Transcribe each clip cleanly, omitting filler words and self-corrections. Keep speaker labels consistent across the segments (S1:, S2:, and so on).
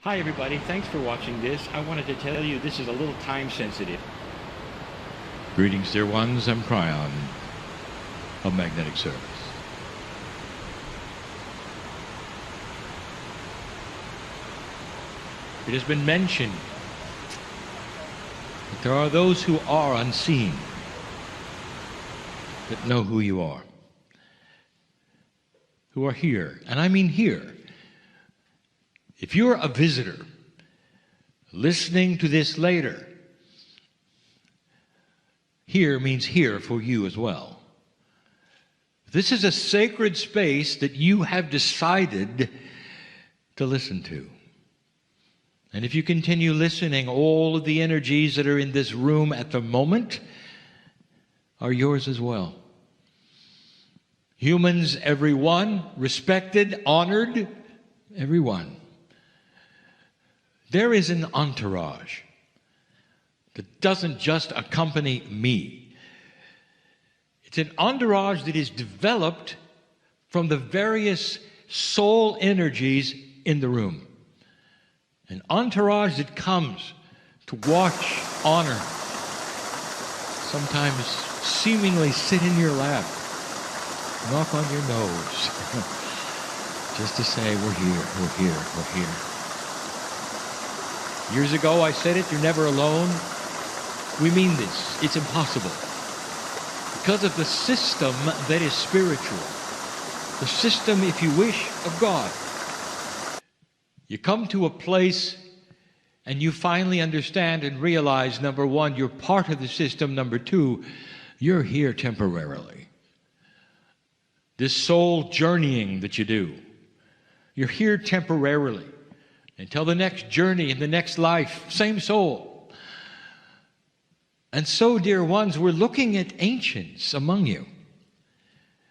S1: Hi everybody, thanks for watching this. I wanted to tell you this is a little time sensitive. Greetings dear ones, I'm Kryon of Magnetic Service. It has been mentioned that there are those who are unseen that know who you are, who are here, and I mean here. If you're a visitor listening to this later, here means here for you as well. This is a sacred space that you have decided to listen to. And if you continue listening, all of the energies that are in this room at the moment are yours as well. Humans, everyone, respected, honored, everyone. There is an entourage that doesn't just accompany me. It's an entourage that is developed from the various soul energies in the room. An entourage that comes to watch, honor, sometimes seemingly sit in your lap, knock on your nose, just to say, we're here, we're here, we're here. Years ago I said it, you're never alone. We mean this. It's impossible. Because of the system that is spiritual. The system, if you wish, of God. You come to a place and you finally understand and realize, number one, you're part of the system. Number two, you're here temporarily. This soul journeying that you do, you're here temporarily. Until the next journey in the next life, same soul. And so, dear ones, we're looking at ancients among you.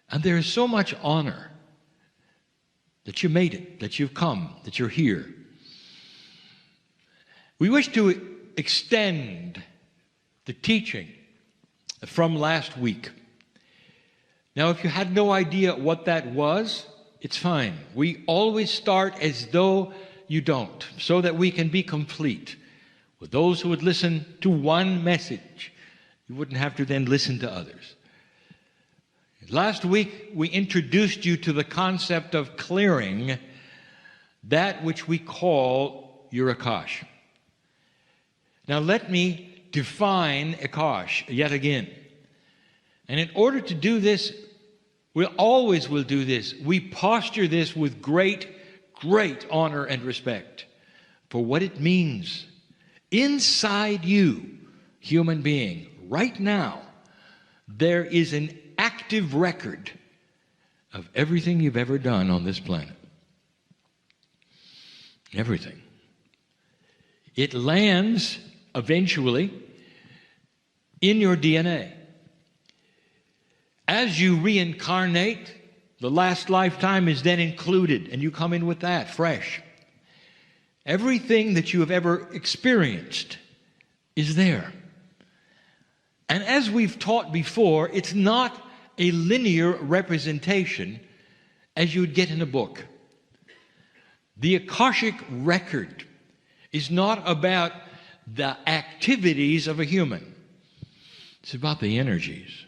S1: And there is so much honor that you made it, that you've come, that you're here. We wish to extend the teaching from last week. Now, if you had no idea what that was, it's fine. We always start as though you don't, so that we can be complete. With those who would listen to one message, you wouldn't have to then listen to others. Last week, we introduced you to the concept of clearing that which we call your Akash. Now let me define Akash yet again. And in order to do this, we always will do this. We posture this with great honor and respect for what it means. Inside you, human being, right now, there is an active record of everything you've ever done on this planet. Everything. It lands eventually in your DNA. As you reincarnate, the last lifetime is then included, and you come in with that, fresh. Everything that you have ever experienced is there. And as we've taught before, it's not a linear representation as you would get in a book. The Akashic record is not about the activities of a human. It's about the energies.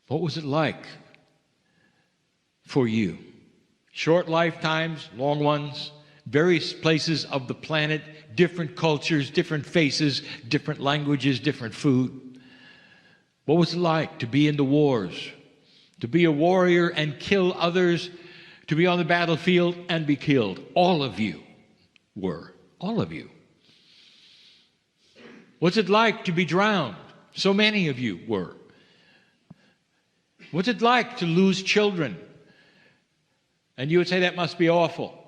S1: What was it like for you? Short lifetimes, long ones, various places of the planet, different cultures, different faces, different languages, different food. What was it like to be in the wars, to be a warrior and kill others, to be on the battlefield and be killed? All of you were. All of you. What's it like to be drowned? So many of you were. What's it like to lose children? And you would say that must be awful.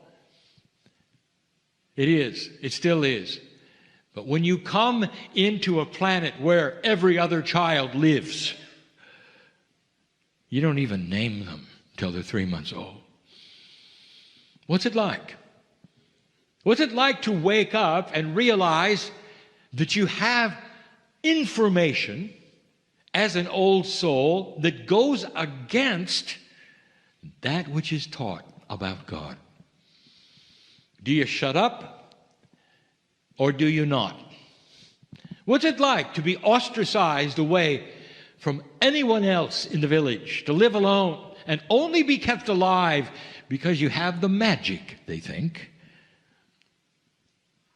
S1: It is. It still is. But when you come into a planet where every other child lives, you don't even name them till they're 3 months old. What's it like? What's it like to wake up and realize that you have information as an old soul that goes against that which is taught about God? Do you shut up or do you not? What's it like to be ostracized away from anyone else in the village, to live alone and only be kept alive because you have the magic, they think,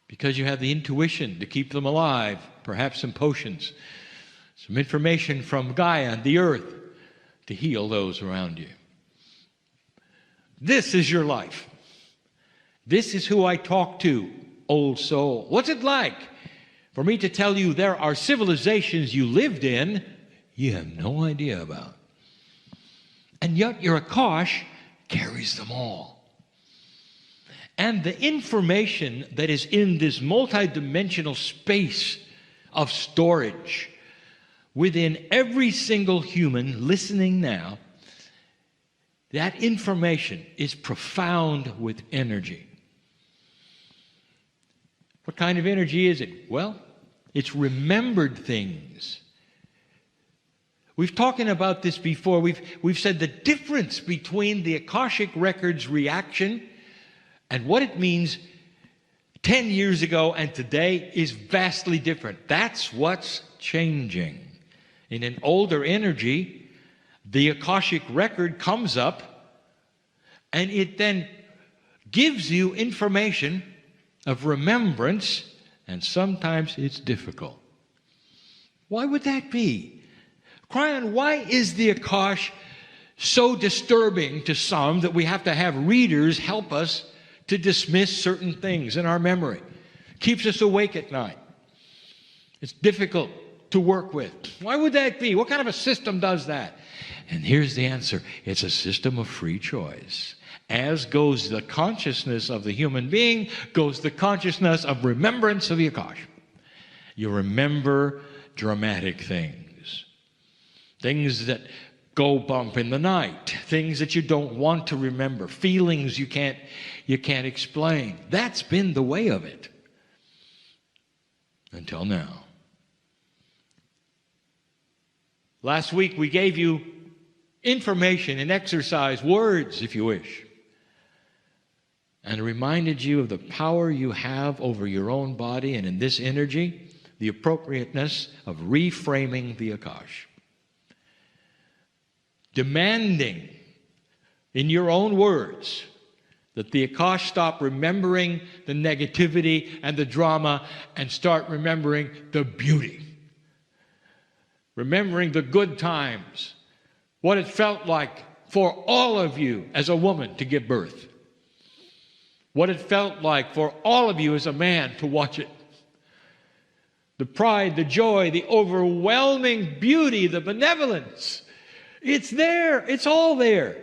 S1: because you have the intuition to keep them alive, perhaps some potions, some information from Gaia and the earth to heal those around you. This is your life. This is who I talk to, old soul. What's it like for me to tell you there are civilizations you lived in you have no idea about? And yet your Akash carries them all. And the information that is in this multidimensional space of storage within every single human listening now, that information is profound with energy. What kind of energy is it? Well, it's remembered things. We've talked about this before. We've said the difference between the Akashic Records reaction and what it means 10 years ago and today is vastly different. That's what's changing. In an older energy, the Akashic Record comes up and it then gives you information of remembrance, and sometimes it's difficult. Why would that be? Kryon, why is the Akash so disturbing to some that we have to have readers help us to dismiss certain things in our memory? Keeps us awake at night. It's difficult to work with. Why would that be? What kind of a system does that? And here's the answer. It's a system of free choice. As goes the consciousness of the human being, goes the consciousness of remembrance of the Akash. You remember dramatic things. Things that go bump in the night. Things that you don't want to remember. Feelings you can't explain. That's been the way of it. Until now. Last week we gave you information and exercise, words if you wish, and reminded you of the power you have over your own body, and in this energy, the appropriateness of reframing the Akash. Demanding, in your own words, that the Akash stop remembering the negativity and the drama and start remembering the beauty. Remembering the good times, what it felt like for all of you as a woman to give birth. What it felt like for all of you as a man to watch it. The pride, the joy, the overwhelming beauty, the benevolence. It's there. It's all there.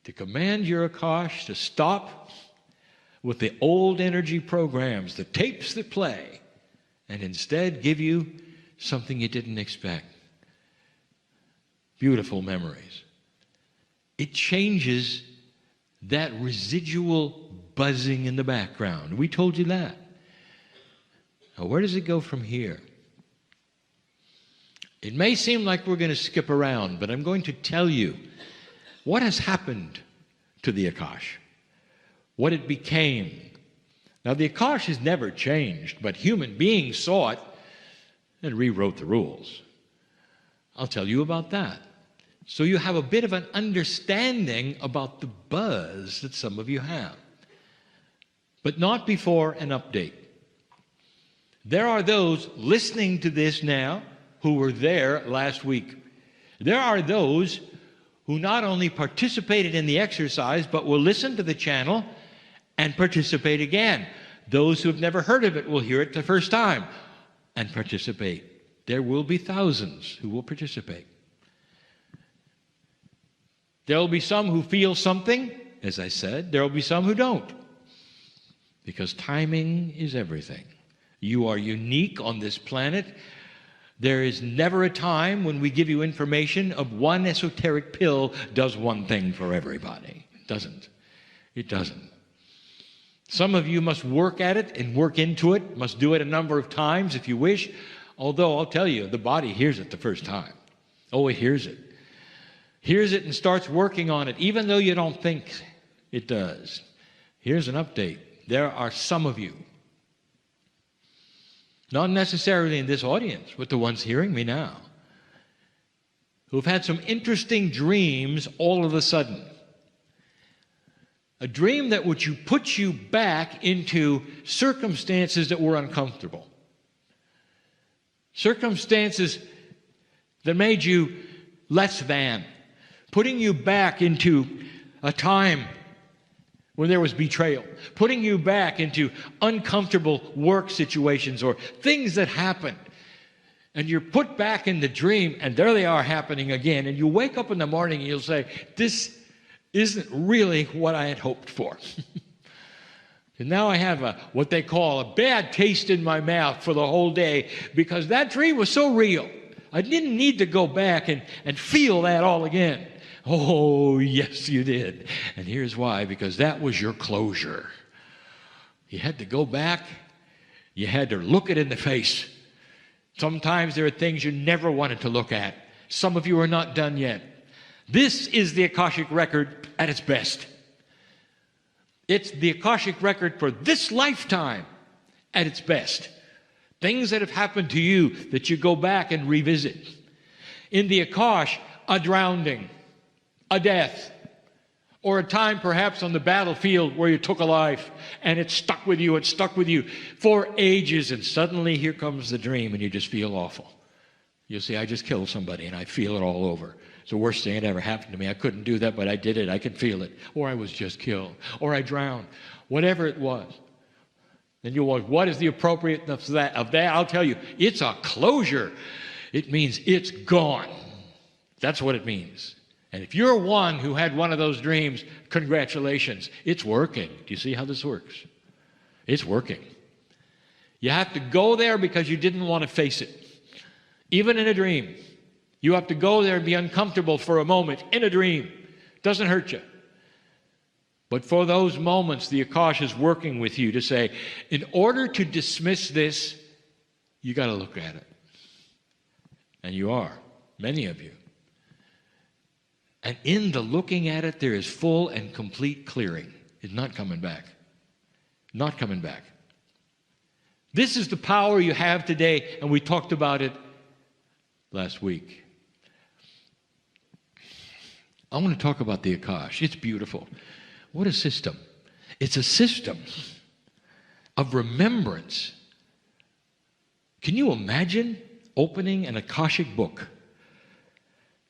S1: To command your Akash to stop with the old energy programs, the tapes that play, and instead give you something you didn't expect. Beautiful memories. It changes that residual buzzing in the background. We told you that. Now, where does it go from here? It may seem like we're going to skip around, but I'm going to tell you what has happened to the Akash, what it became. Now, the Akash has never changed, but human beings saw it and rewrote the rules. I'll tell you about that. So you have a bit of an understanding about the buzz that some of you have. But not before an update. There are those listening to this now who were there last week. There are those who not only participated in the exercise, but will listen to the channel and participate again. Those who have never heard of it will hear it the first time and participate. There will be thousands who will participate. There will be some who feel something, as I said. There will be some who don't. Because timing is everything. You are unique on this planet. There is never a time when we give you information of one esoteric pill does one thing for everybody. It doesn't. It doesn't. Some of you must work at it and work into it, must do it a number of times if you wish. Although, I'll tell you, the body hears it the first time. Oh, it hears it. Hears it and starts working on it, even though you don't think it does. Here's an update. There are some of you, not necessarily in this audience, but the ones hearing me now, who've had some interesting dreams all of a sudden. A dream that would put you back into circumstances that were uncomfortable. Circumstances that made you less than. Putting you back into a time when there was betrayal. Putting you back into uncomfortable work situations or things that happened. And you're put back in the dream, and there they are happening again. And you wake up in the morning and you'll say, this isn't really what I had hoped for. And now I have what they call a bad taste in my mouth for the whole day because that dream was so real. I didn't need to go back and feel that all again. Oh, yes, you did. And here's why, because that was your closure. You had to go back. You had to look it in the face. Sometimes there are things you never wanted to look at. Some of you are not done yet. This is the Akashic record at its best. It's the Akashic record for this lifetime at its best. Things that have happened to you that you go back and revisit. In the Akash, a drowning, a death, or a time perhaps on the battlefield where you took a life and it stuck with you for ages, and suddenly here comes the dream and you just feel awful. You'll say, I just killed somebody and I feel it all over. It's the worst thing that ever happened to me. I couldn't do that, but I did it. I can feel it. Or I was just killed. Or I drowned. Whatever it was. Then you'll wonder, what is the appropriateness of that? I'll tell you, it's a closure. It means it's gone. That's what it means. And if you're one who had one of those dreams, congratulations. It's working. Do you see how this works? It's working. You have to go there because you didn't want to face it. Even in a dream. You have to go there and be uncomfortable for a moment in a dream. Doesn't hurt you. But for those moments, the Akash is working with you to say, in order to dismiss this, you got to look at it. And you are, many of you. And in the looking at it, there is full and complete clearing. It's not coming back. Not coming back. This is the power you have today, and we talked about it last week. I want to talk about the Akash. It's beautiful. What a system. It's a system of remembrance. Can you imagine opening an Akashic book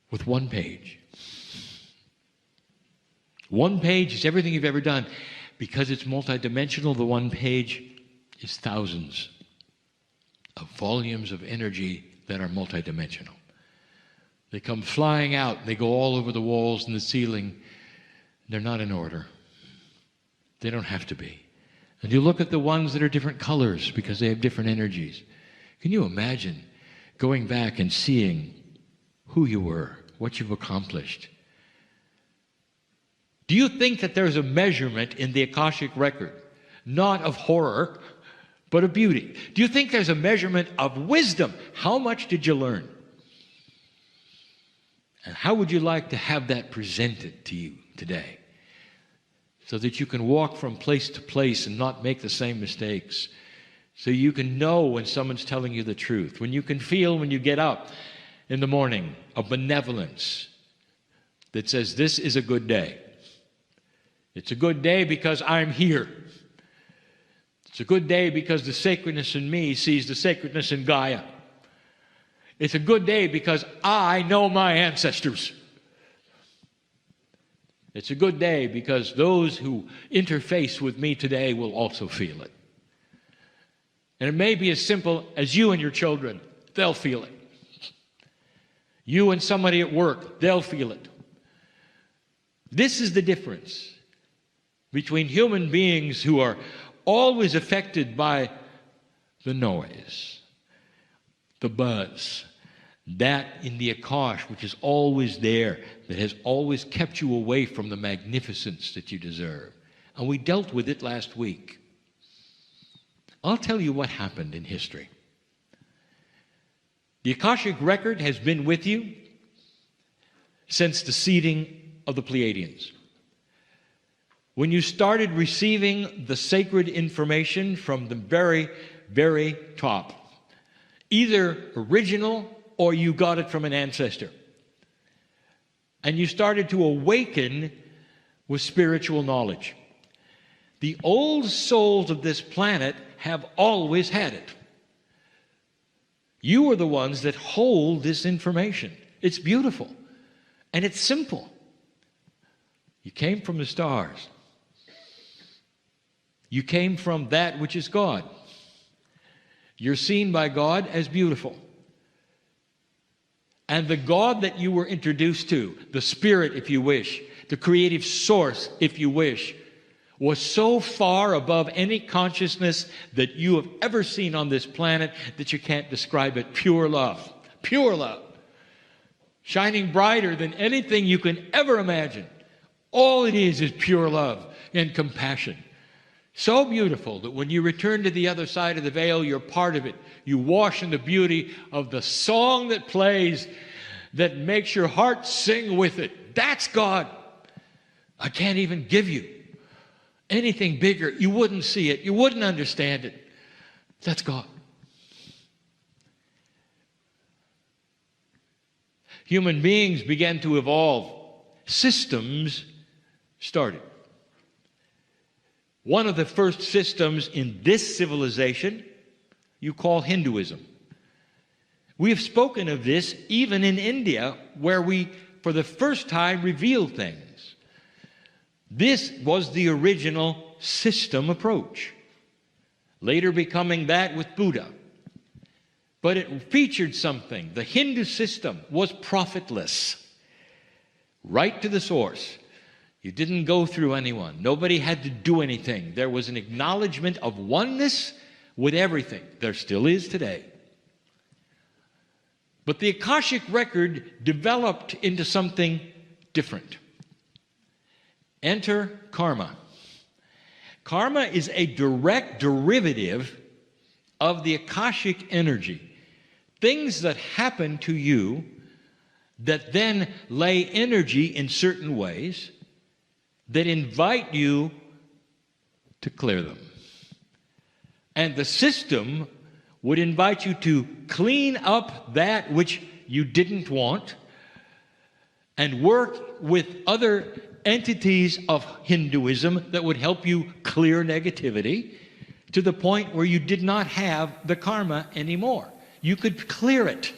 S1: with one page? One page is everything you've ever done. Because it's multidimensional, the one page is thousands of volumes of energy that are multidimensional. They come flying out. They go all over the walls and the ceiling. They're not in order. They don't have to be. And you look at the ones that are different colors because they have different energies. Can you imagine going back and seeing who you were, what you've accomplished? Do you think that there's a measurement in the Akashic record, not of horror, but of beauty? Do you think there's a measurement of wisdom? How much did you learn? And how would you like to have that presented to you today? So that you can walk from place to place and not make the same mistakes. So you can know when someone's telling you the truth. When you can feel when you get up in the morning a benevolence that says, this is a good day. It's a good day because I'm here. It's a good day because the sacredness in me sees the sacredness in Gaia. It's a good day because I know my ancestors. It's a good day because those who interface with me today will also feel it. And it may be as simple as you and your children. They'll feel it. You and somebody at work, they'll feel it. This is the difference between human beings who are always affected by the noise, the buzz, that in the Akash, which is always there, that has always kept you away from the magnificence that you deserve. And we dealt with it last week. I'll tell you what happened in history. The Akashic record has been with you since the seeding of the Pleiadians. when you started receiving the sacred information from the very, very top. Either original or you got it from an ancestor. And you started to awaken with spiritual knowledge. The old souls of this planet have always had it. You are the ones that hold this information. It's beautiful. And it's simple. You came from the stars. You came from that which is God. You're seen by God as beautiful. And the God that you were introduced to, the Spirit, if you wish, the creative source, if you wish, was so far above any consciousness that you have ever seen on this planet that you can't describe it. Pure love. Pure love. Shining brighter than anything you can ever imagine. All it is pure love and compassion. So beautiful that when you return to the other side of the veil, you're part of it. You wash in the beauty of the song that plays that makes your heart sing with it. That's God. I can't even give you anything bigger. You wouldn't see it. You wouldn't understand it. That's God. Human beings began to evolve. Systems started. One of the first systems in this civilization you call Hinduism. We have spoken of this even in India, where we, for the first time, revealed things. This was the original system approach, later becoming that with Buddha. But it featured something. The Hindu system was profitless, right to the source. You didn't go through anyone. Nobody had to do anything. There was an acknowledgement of oneness with everything. There still is today. But the Akashic record developed into something different. Enter karma. Karma is a direct derivative of the Akashic energy. Things that happen to you that then lay energy in certain ways that invite you to clear them. And the system would invite you to clean up that which you didn't want and work with other entities of Hinduism that would help you clear negativity to the point where you did not have the karma anymore. You could clear it.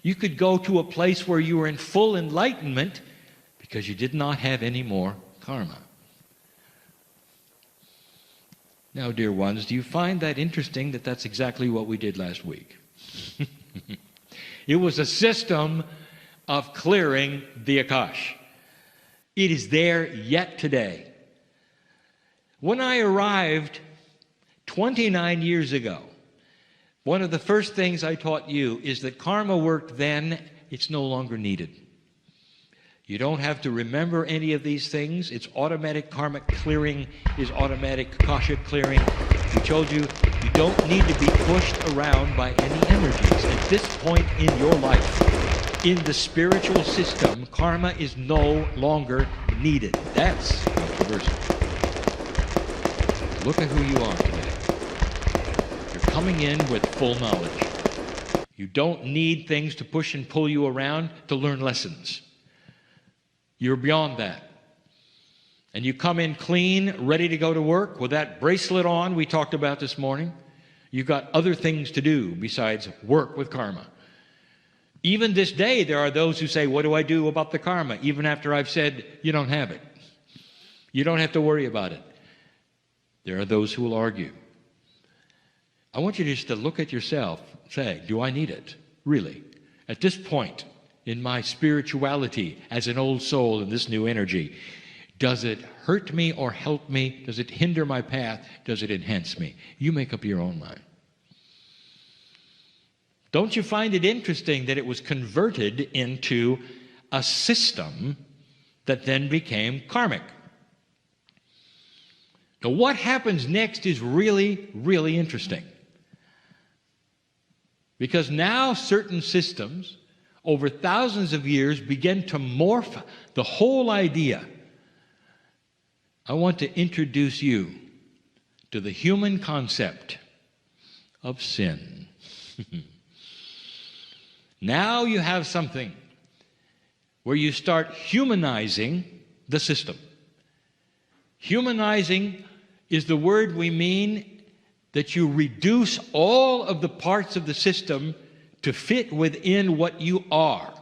S1: You could go to a place where you were in full enlightenment because you did not have any more karma. Now, dear ones, do you find that interesting that that's exactly what we did last week? It was a system of clearing the Akash. It is there yet today. When I arrived 29 years ago, one of the first things I taught you is that karma worked then, it's no longer needed. You don't have to remember any of these things. It's automatic karmic clearing is automatic Akashic clearing. We told you you don't need to be pushed around by any energies. At this point in your life, in the spiritual system, karma is no longer needed. That's controversial. Look at who you are today. You're coming in with full knowledge. You don't need things to push and pull you around to learn lessons. You're beyond that. And you come in clean, ready to go to work with that bracelet on we talked about this morning. You've got other things to do besides work with karma. Even this day, there are those who say, what do I do about the karma? Even after I've said, you don't have it. You don't have to worry about it. There are those who will argue. I want you just to look at yourself and say, do I need it? Really? At this point in my spirituality as an old soul in this new energy, does it hurt me or help me? Does it hinder my path? Does it enhance me? You make up your own mind. Don't you find it interesting that it was converted into a system that then became karmic? Now, what happens next is really, really interesting. Because now certain systems, over thousands of years, begin to morph the whole idea I want to introduce you to the human concept of sin. Now you have something where you start humanizing the system. Humanizing is the word we mean that you reduce all of the parts of the system to fit within what you are,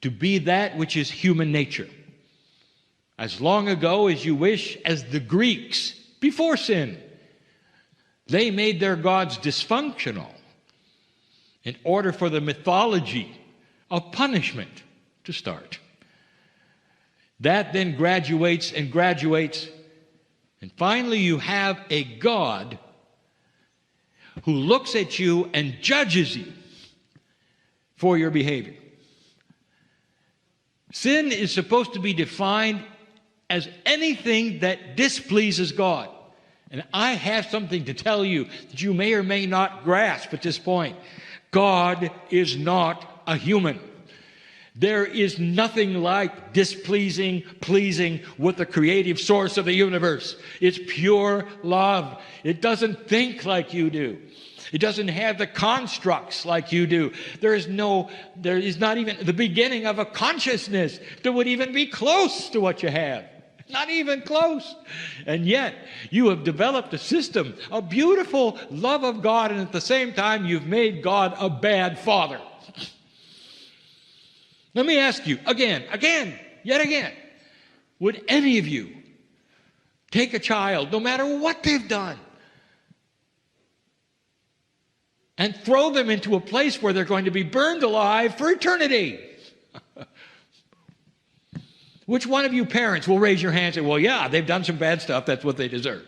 S1: to be that which is human nature. As long ago as you wish, as the Greeks, before sin, they made their gods dysfunctional in order for the mythology of punishment to start. That then graduates and graduates, and finally you have a God who looks at you and judges you for your behavior. Sin is supposed to be defined as anything that displeases God. And I have something to tell you that you may or may not grasp at this point. God is not a human. There is nothing like displeasing, pleasing with the creative source of the universe. It's pure love. It doesn't think like you do. It doesn't have the constructs like you do. There is not even the beginning of a consciousness that would even be close to what you have. Not even close. And yet, you have developed a system, a beautiful love of God, and at the same time, you've made God a bad father. Let me ask you again, yet again, would any of you take a child, no matter what they've done, and throw them into a place where they're going to be burned alive for eternity? Which one of you parents will raise your hand and say, well, yeah, they've done some bad stuff, that's what they deserve?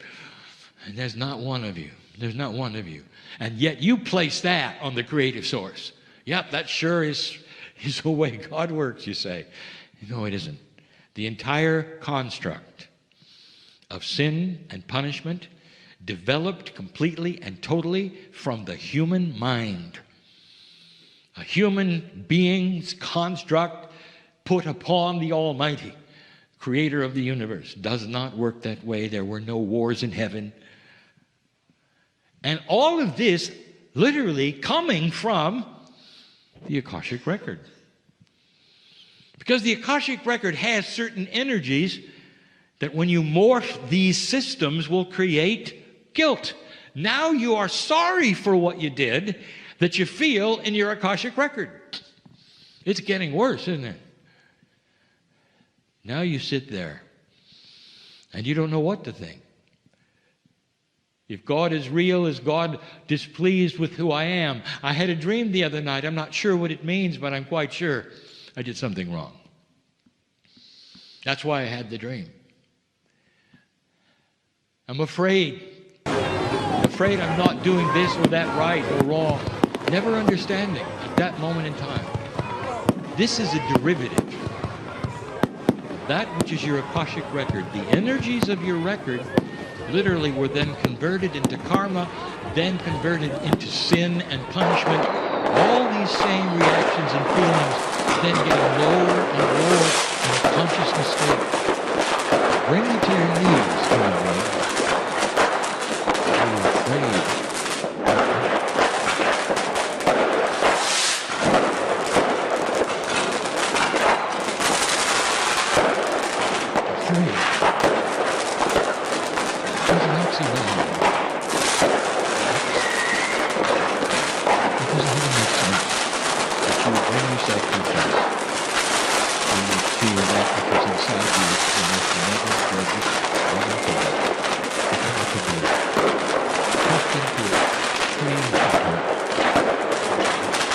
S1: And there's not one of you. There's not one of you. And yet you place that on the creative source. Yep, that sure is the way God works, you say. No, it isn't. The entire construct of sin and punishment developed completely and totally from the human mind. A human being's construct put upon the Almighty, creator of the universe. Does not work that way. There were no wars in heaven. And all of this literally coming from the Akashic record. Because the Akashic record has certain energies that when you morph these systems will create guilt. Now you are sorry for what you did that you feel in your Akashic record. It's getting worse, isn't it? Now you sit there and you don't know what to think. If God is real, is God displeased with who I am? I had a dream the other night. I'm not sure what it means, but I'm quite sure I did something wrong. That's why I had the dream. I'm afraid. I'm afraid I'm not doing this or that right or wrong. Never understanding at that moment in time. This is a derivative. That which is your Akashic record. The energies of your record literally were then converted into karma, then converted into sin and punishment. All these same reactions and feelings then getting lower and lower in a consciousness state. Bring me to your knees, human. I'm afraid.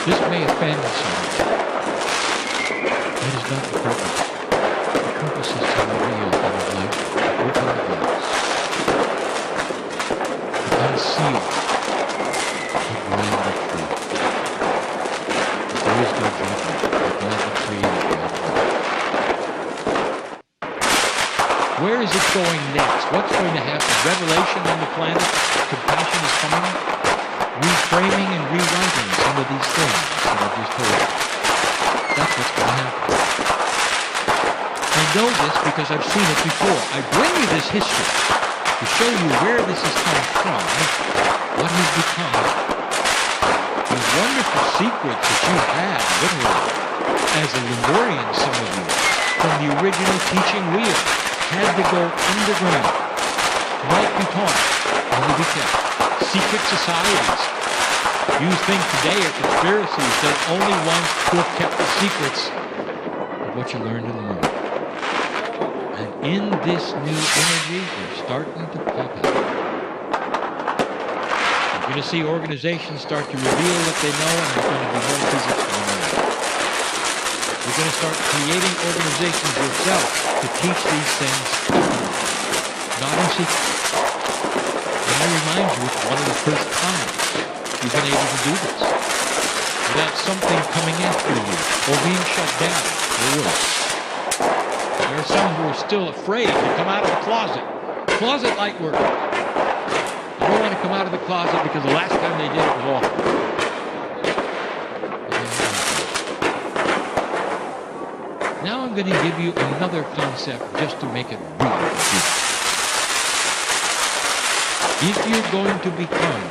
S1: This may offend some. That is not the purpose. The purpose is to reveal in your life the open gates, to unseal the ground of truth. There is no judgment, but God the Creator. Where is it going next? What's going to happen? Revelation on the planet? Compassion is coming? Reframing and rewriting some of these things that I've just told you. That's what's going to happen. I know this because I've seen it before. I bring you this history to show you where this has come from, what has become, these wonderful secrets that you had, literally, as a Lemurian, some of you, from the original teaching wheel, had to go underground, not be taught, only be kept. Secret societies. You think today are conspiracies that only ones who have kept the secrets of what you learned in the room. And in this new energy, they're starting to pop out. You're going to see organizations start to reveal what they know, and there's going to be more physics going on. You're going to start creating organizations yourself to teach these things, not in secret. And I remind you, it's one of the first times you've been able to do this. Without something coming after you, or being shut down, or worse. There are some who are still afraid to come out of the closet. Closet light work. They don't want to come out of the closet because the last time they did it was awful. Now I'm going to give you another concept just to make it real for you. If you're going to become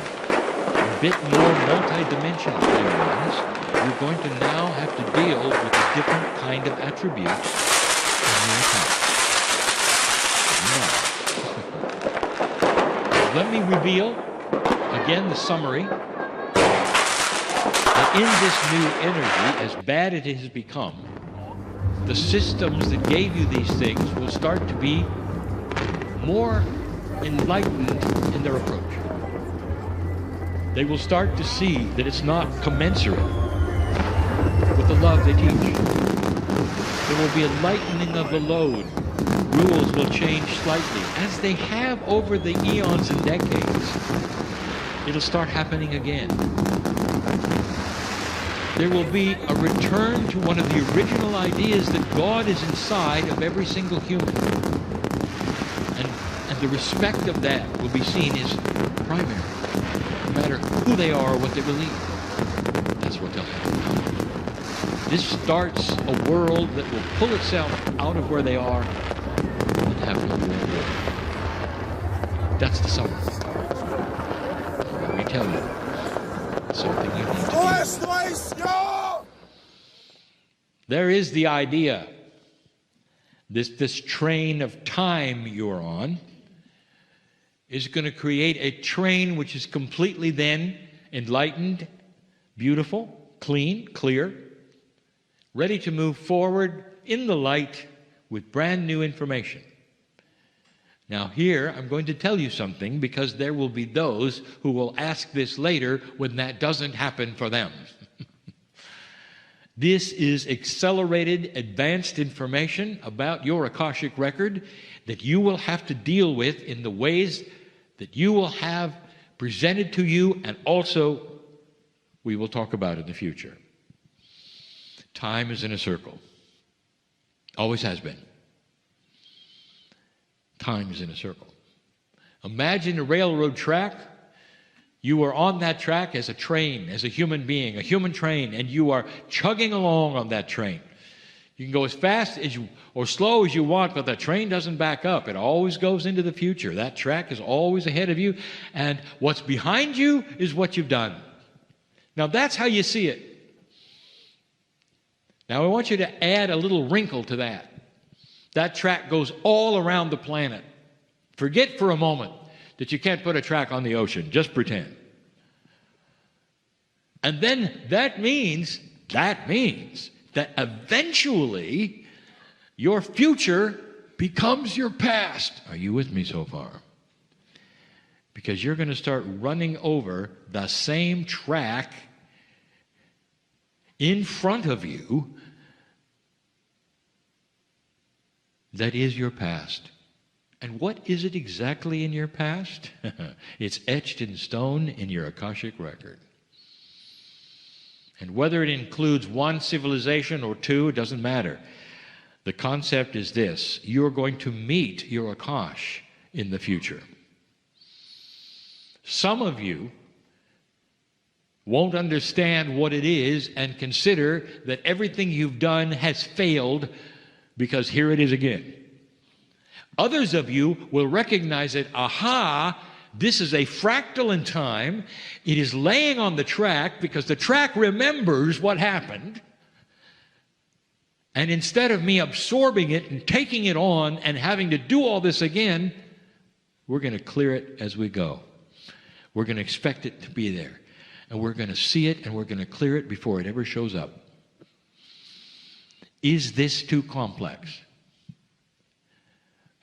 S1: a bit more multidimensional in your lives, you're going to now have to deal with a different kind of attribute in your account. Let me reveal, again, the summary, that in this new energy, as bad it has become, the systems that gave you these things will start to be more enlightened in their approach. They will start to see that it's not commensurate with the love they teach. There will be a lightening of the load. Rules will change slightly, as they have over the eons and decades. It'll start happening again. There will be a return to one of the original ideas that God is inside of every single human. And the respect of that will be seen as primary, no matter who they are or what they believe. That's what they'll have. This starts a world that will pull itself out of where they are and have no war. That's the summary. Let me tell you something you need to do. There is the idea, this train of time you're on is going to create a train which is completely then enlightened, beautiful, clean, clear, ready to move forward in the light with brand new information. Now here, I'm going to tell you something because there will be those who will ask this later when that doesn't happen for them. This is accelerated, advanced information about your Akashic record that you will have to deal with in the ways that you will have presented to you, and also we will talk about in the future. Time is in a circle. Always has been. Time is in a circle. Imagine a railroad track. You are on that track as a train, as a human being, a human train, and you are chugging along on that train. You can go as fast as you, or slow as you want, but the train doesn't back up. It always goes into the future. That track is always ahead of you, and what's behind you is what you've done. Now that's how you see it. Now I want you to add a little wrinkle to that. That track goes all around the planet. Forget for a moment that you can't put a track on the ocean. Just pretend. And then that means that eventually your future becomes your past. Are you with me so far? Because you're going to start running over the same track in front of you that is your past. And what is it exactly in your past? It's etched in stone in your Akashic record. And whether it includes one civilization or two, it doesn't matter. The concept is this: you're going to meet your Akash in the future. Some of you won't understand what it is and consider that everything you've done has failed because here it is again. Others of you will recognize that, aha, this is a fractal in time. It is laying on the track because the track remembers what happened. And instead of me absorbing it and taking it on and having to do all this again, we're going to clear it as we go. We're going to expect it to be there. And we're going to see it and we're going to clear it before it ever shows up. Is this too complex?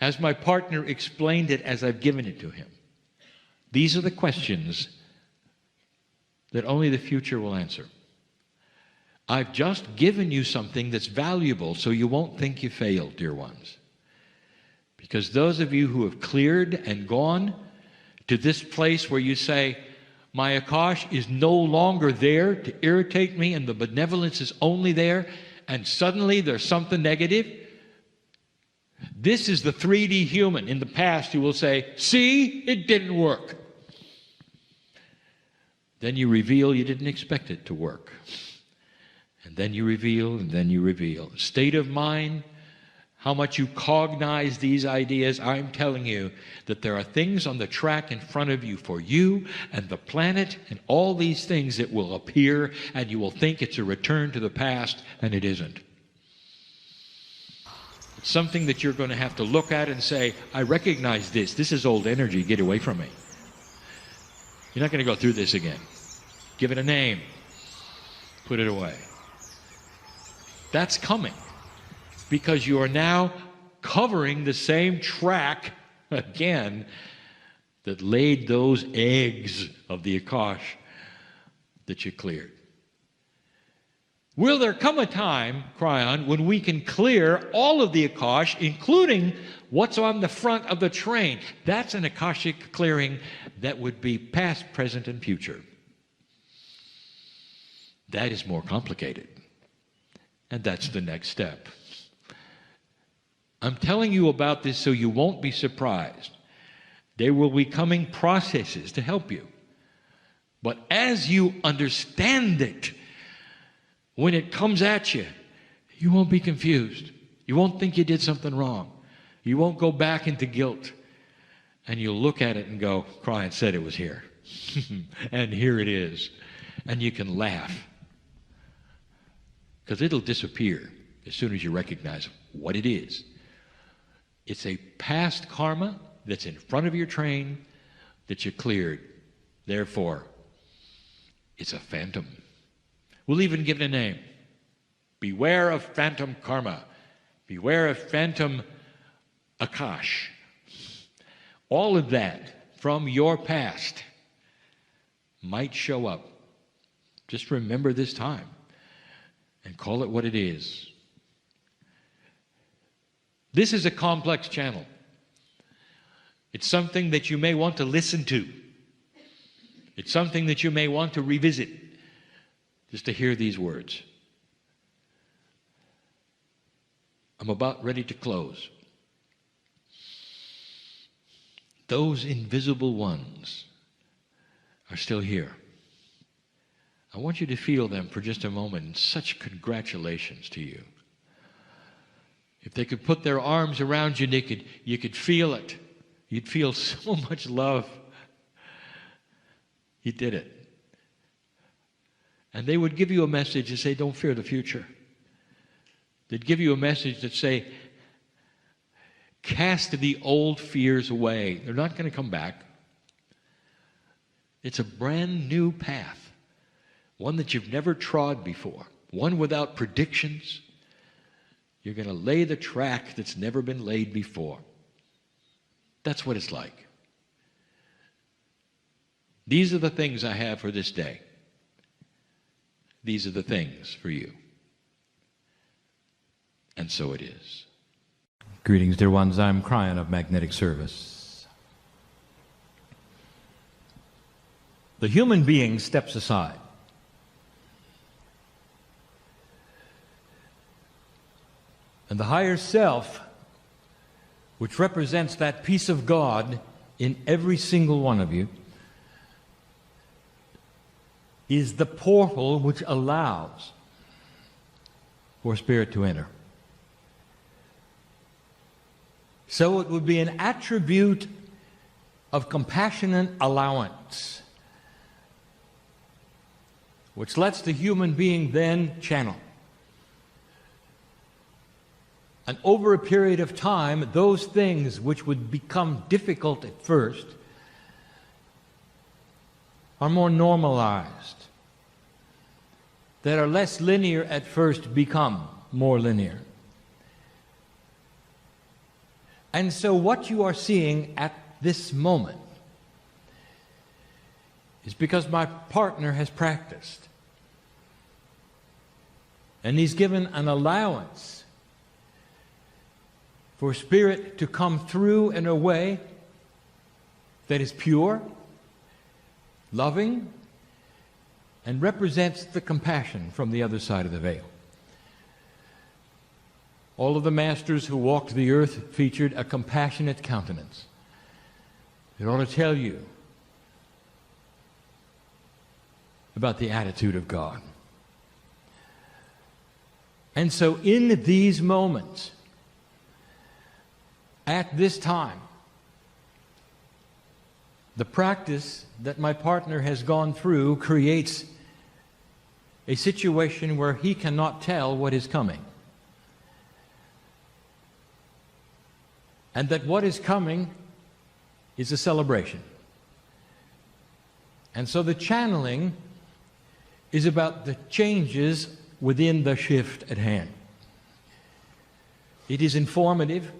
S1: As my partner explained it as I've given it to him, these are the questions that only the future will answer. I've just given you something that's valuable so you won't think you failed, dear ones. Because those of you who have cleared and gone to this place where you say, my Akash is no longer there to irritate me and the benevolence is only there, and suddenly there's something negative. This is the 3D human in the past who will say, see, it didn't work. Then you reveal you didn't expect it to work. And then you reveal, and then you reveal. State of mind, how much you cognize these ideas. I'm telling you that there are things on the track in front of you for you and the planet and all these things that will appear, and you will think it's a return to the past, and it isn't. It's something that you're going to have to look at and say, I recognize this. This is old energy. Get away from me. You're not going to go through this again. Give it a name. Put it away. That's coming because you are now covering the same track again that laid those eggs of the Akash that you cleared. Will there come a time, Kryon, when we can clear all of the Akash, including what's on the front of the train? That's an Akashic clearing that would be past, present, and future. That is more complicated. And that's the next step. I'm telling you about this so you won't be surprised. There will be coming processes to help you. But as you understand it, when it comes at you, you won't be confused. You won't think you did something wrong. You won't go back into guilt. And you'll look at it and go, Kryon said it was here. And here it is. And you can laugh. Because it'll disappear as soon as you recognize what it is. It's a past karma that's in front of your train that you cleared. Therefore, it's a phantom. We'll even give it a name. Beware of phantom karma. Beware of phantom Akash. All of that from your past might show up. Just remember this time and call it what it is. This is a complex channel. It's something that you may want to listen to. It's something that you may want to revisit just to hear these words. I'm about ready to close. Those invisible ones are still here. I want you to feel them for just a moment, and such congratulations to you. If they could put their arms around you, you could feel it. You'd feel so much love. You did it. And they would give you a message and say, don't fear the future. They'd give you a message that say, cast the old fears away. They're not going to come back. It's a brand new path. One that you've never trod before. One without predictions. You're going to lay the track that's never been laid before. That's what it's like. These are the things I have for this day. These are the things for you. And so it is.
S2: Greetings, dear ones. I'm Kryon of Magnetic Service. The human being steps aside. And the higher self, which represents that piece of God in every single one of you, is the portal which allows for spirit to enter. So it would be an attribute of compassionate allowance, which lets the human being then channel. And over a period of time, those things which would become difficult at first are more normalized, that are less linear at first become more linear. And so what you are seeing at this moment is because my partner has practiced. And he's given an allowance for Spirit to come through in a way that is pure, loving, and represents the compassion from the other side of the veil. All of the masters who walked the earth featured a compassionate countenance. It ought to tell you about the attitude of God. And so in these moments, at this time, the practice that my partner has gone through creates a situation where he cannot tell what is coming. And that what is coming is a celebration. And so the channeling is about the changes within the shift at hand. It is informative,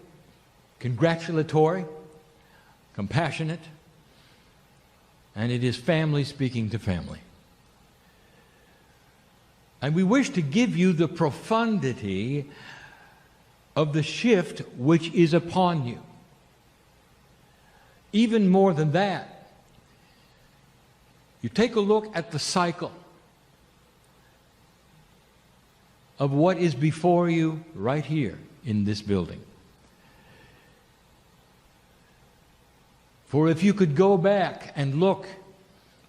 S2: congratulatory, compassionate, and it is family speaking to family. And we wish to give you the profundity of the shift which is upon you. Even more than that, you take a look at the cycle of what is before you right here in this building. For if you could go back and look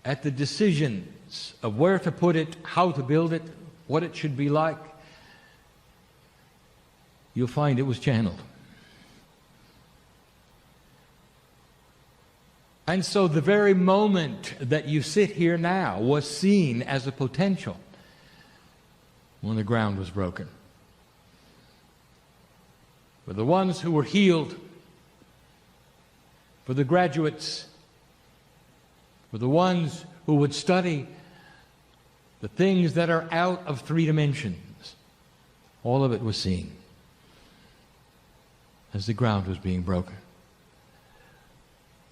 S2: at the decisions of where to put it, how to build it, what it should be like, you'll find it was channeled. And so the very moment that you sit here now was seen as a potential when the ground was broken. For the ones who were healed, for the graduates, for the ones who would study the things that are out of 3 dimensions, all of it was seen as the ground was being broken.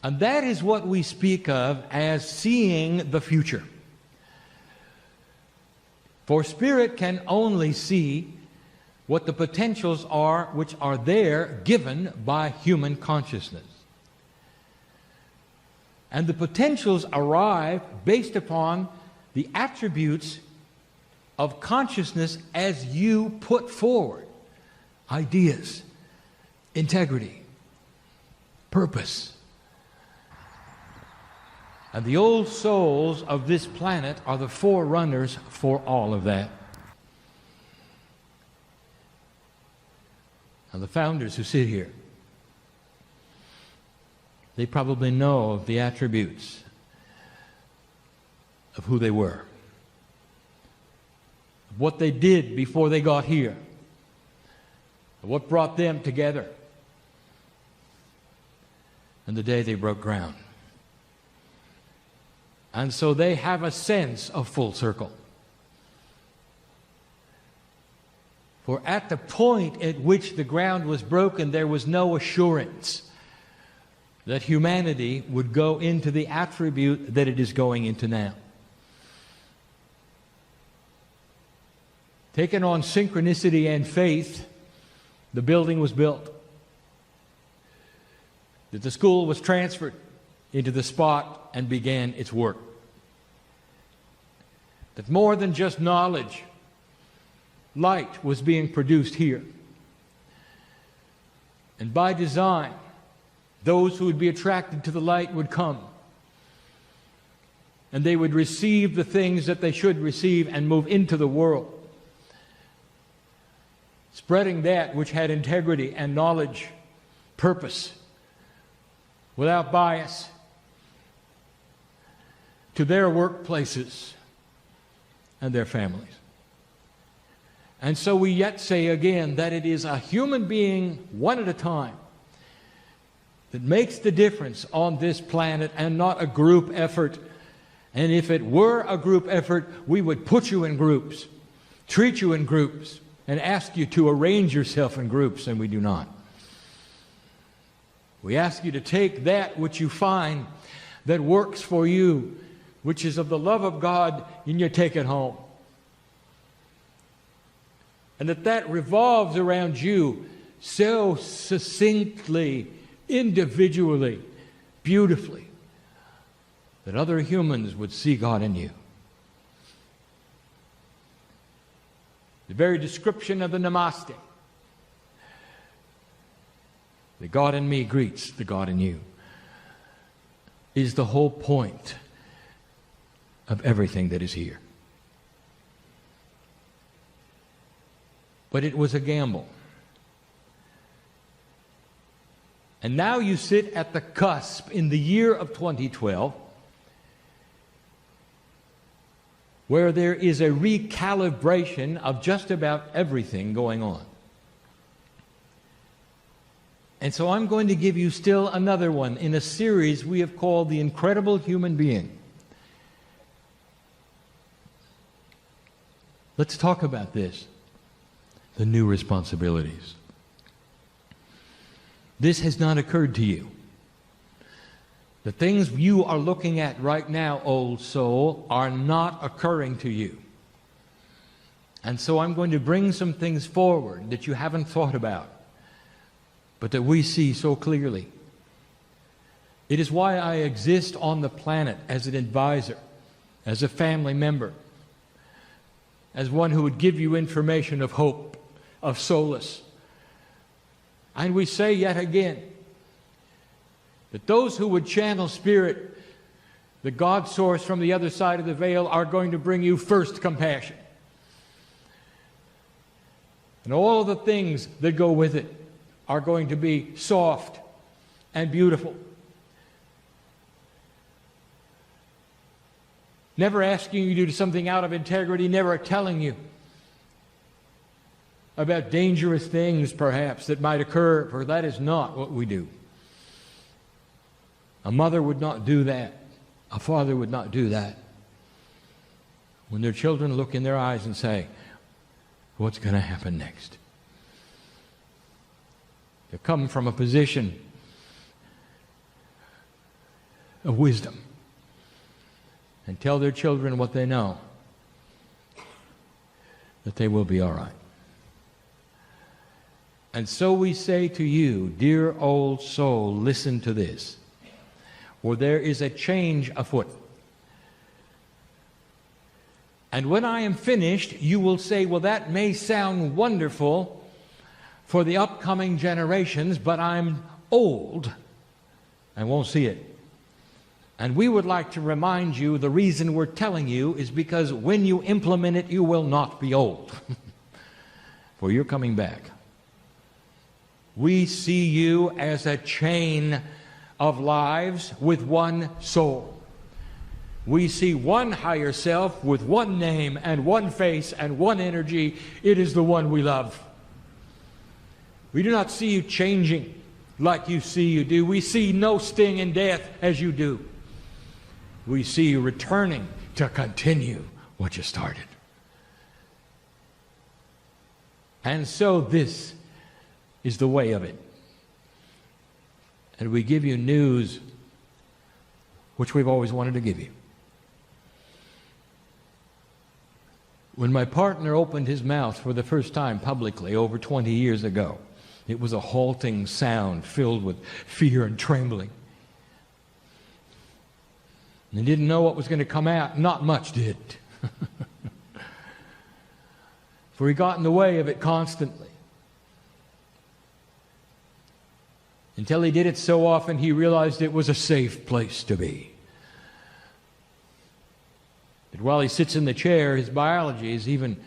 S2: And that is what we speak of as seeing the future. For Spirit can only see what the potentials are which are there given by human consciousness. And the potentials arrive based upon the attributes of consciousness as you put forward ideas, integrity, purpose. And the old souls of this planet are the forerunners for all of that. And the founders who sit here, they probably know of the attributes of who they were, of what they did before they got here, of what brought them together, and the day they broke ground. And so they have a sense of full circle. For at the point at which the ground was broken, there was no assurance that humanity would go into the attribute that it is going into now. Taken on synchronicity and faith, the building was built. That the school was transferred into the spot and began its work. That more than just knowledge, light was being produced here. And by design, those who would be attracted to the light would come. And they would receive the things that they should receive and move into the world, spreading that which had integrity and knowledge, purpose, without bias, to their workplaces and their families. And so we yet say again that it is a human being, one at a time, that makes the difference on this planet and not a group effort. And if it were a group effort, we would put you in groups, treat you in groups, and ask you to arrange yourself in groups, and we do not. We ask you to take that which you find that works for you, which is of the love of God, and you take it home. And that revolves around you so succinctly, individually, beautifully, that other humans would see God in you. The very description of the Namaste, the God in me greets the God in you, is the whole point of everything that is here. But it was a gamble. And now you sit at the cusp in the year of 2012, where there is a recalibration of just about everything going on. And so I'm going to give you still another one in a series we have called The Incredible Human Being. Let's talk about this, the new responsibilities. This has not occurred to you. The things you are looking at right now, old soul, are not occurring to you. And so I'm going to bring some things forward that you haven't thought about, but that we see so clearly. It is why I exist on the planet as an advisor, as a family member, as one who would give you information of hope, of solace. And we say yet again, that those who would channel Spirit, the God source from the other side of the veil, are going to bring you first compassion. And all of the things that go with it are going to be soft and beautiful. Never asking you to do something out of integrity, never telling you about dangerous things perhaps that might occur, for that is not what we do. A mother would not do that. A father would not do that. When their children look in their eyes and say, what's going to happen next? They come from a position of wisdom and tell their children what they know, that they will be all right. And so we say to you, dear old soul, listen to this. For there is a change afoot. And when I am finished, you will say, well, that may sound wonderful for the upcoming generations, but I'm old and won't see it. And we would like to remind you the reason we're telling you is because when you implement it, you will not be old. For you're coming back. We see you as a chain of lives with one soul. We see one higher self with one name and one face and one energy. It is the one we love. We do not see you changing like you see you do. We see no sting in death as you do. We see you returning to continue what you started. And so this is the way of it. And we give you news which we've always wanted to give you. When my partner opened his mouth for the first time publicly over 20 years ago, it was a halting sound filled with fear and trembling. And he didn't know what was going to come out. Not much did. For he got in the way of it constantly. Until he did it so often, he realized it was a safe place to be. That while he sits in the chair, his biology is even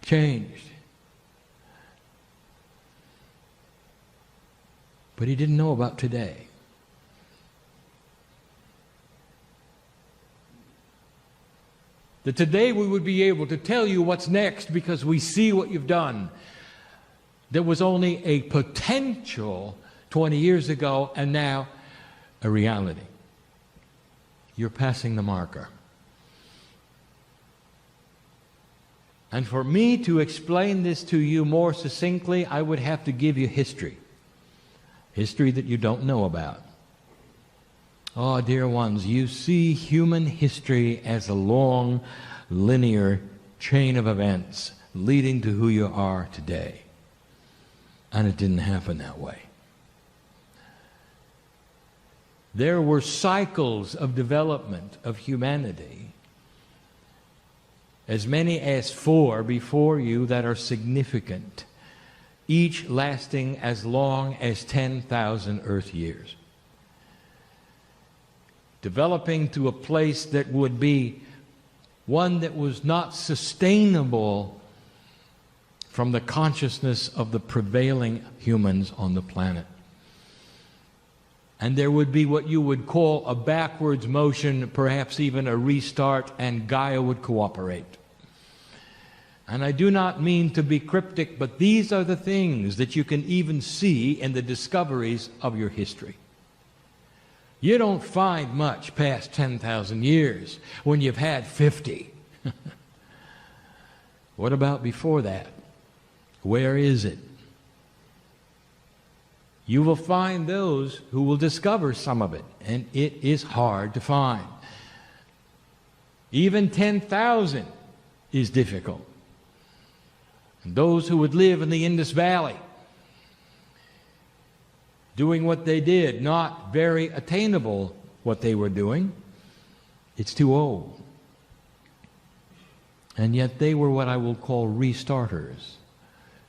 S2: changed. But he didn't know about today. That today we would be able to tell you what's next because we see what you've done. There was only a potential 20 years ago, and now a reality. You're passing the marker. And for me to explain this to you more succinctly, I would have to give you history. History that you don't know about. Oh, dear ones, you see human history as a long, linear chain of events leading to who you are today. And it didn't happen that way. There were cycles of development of humanity, as many as 4 before you that are significant, each lasting as long as 10,000 Earth years. Developing to a place that would be one that was not sustainable from the consciousness of the prevailing humans on the planet. And there would be what you would call a backwards motion, perhaps even a restart, and Gaia would cooperate. And I do not mean to be cryptic, but these are the things that you can even see in the discoveries of your history. You don't find much past 10,000 years when you've had 50. What about before that? Where is it? You will find those who will discover some of it, and it is hard to find. Even 10,000 is difficult. And those who would live in the Indus Valley, doing what they did, not very attainable what they were doing, it's too old. And yet they were what I will call restarters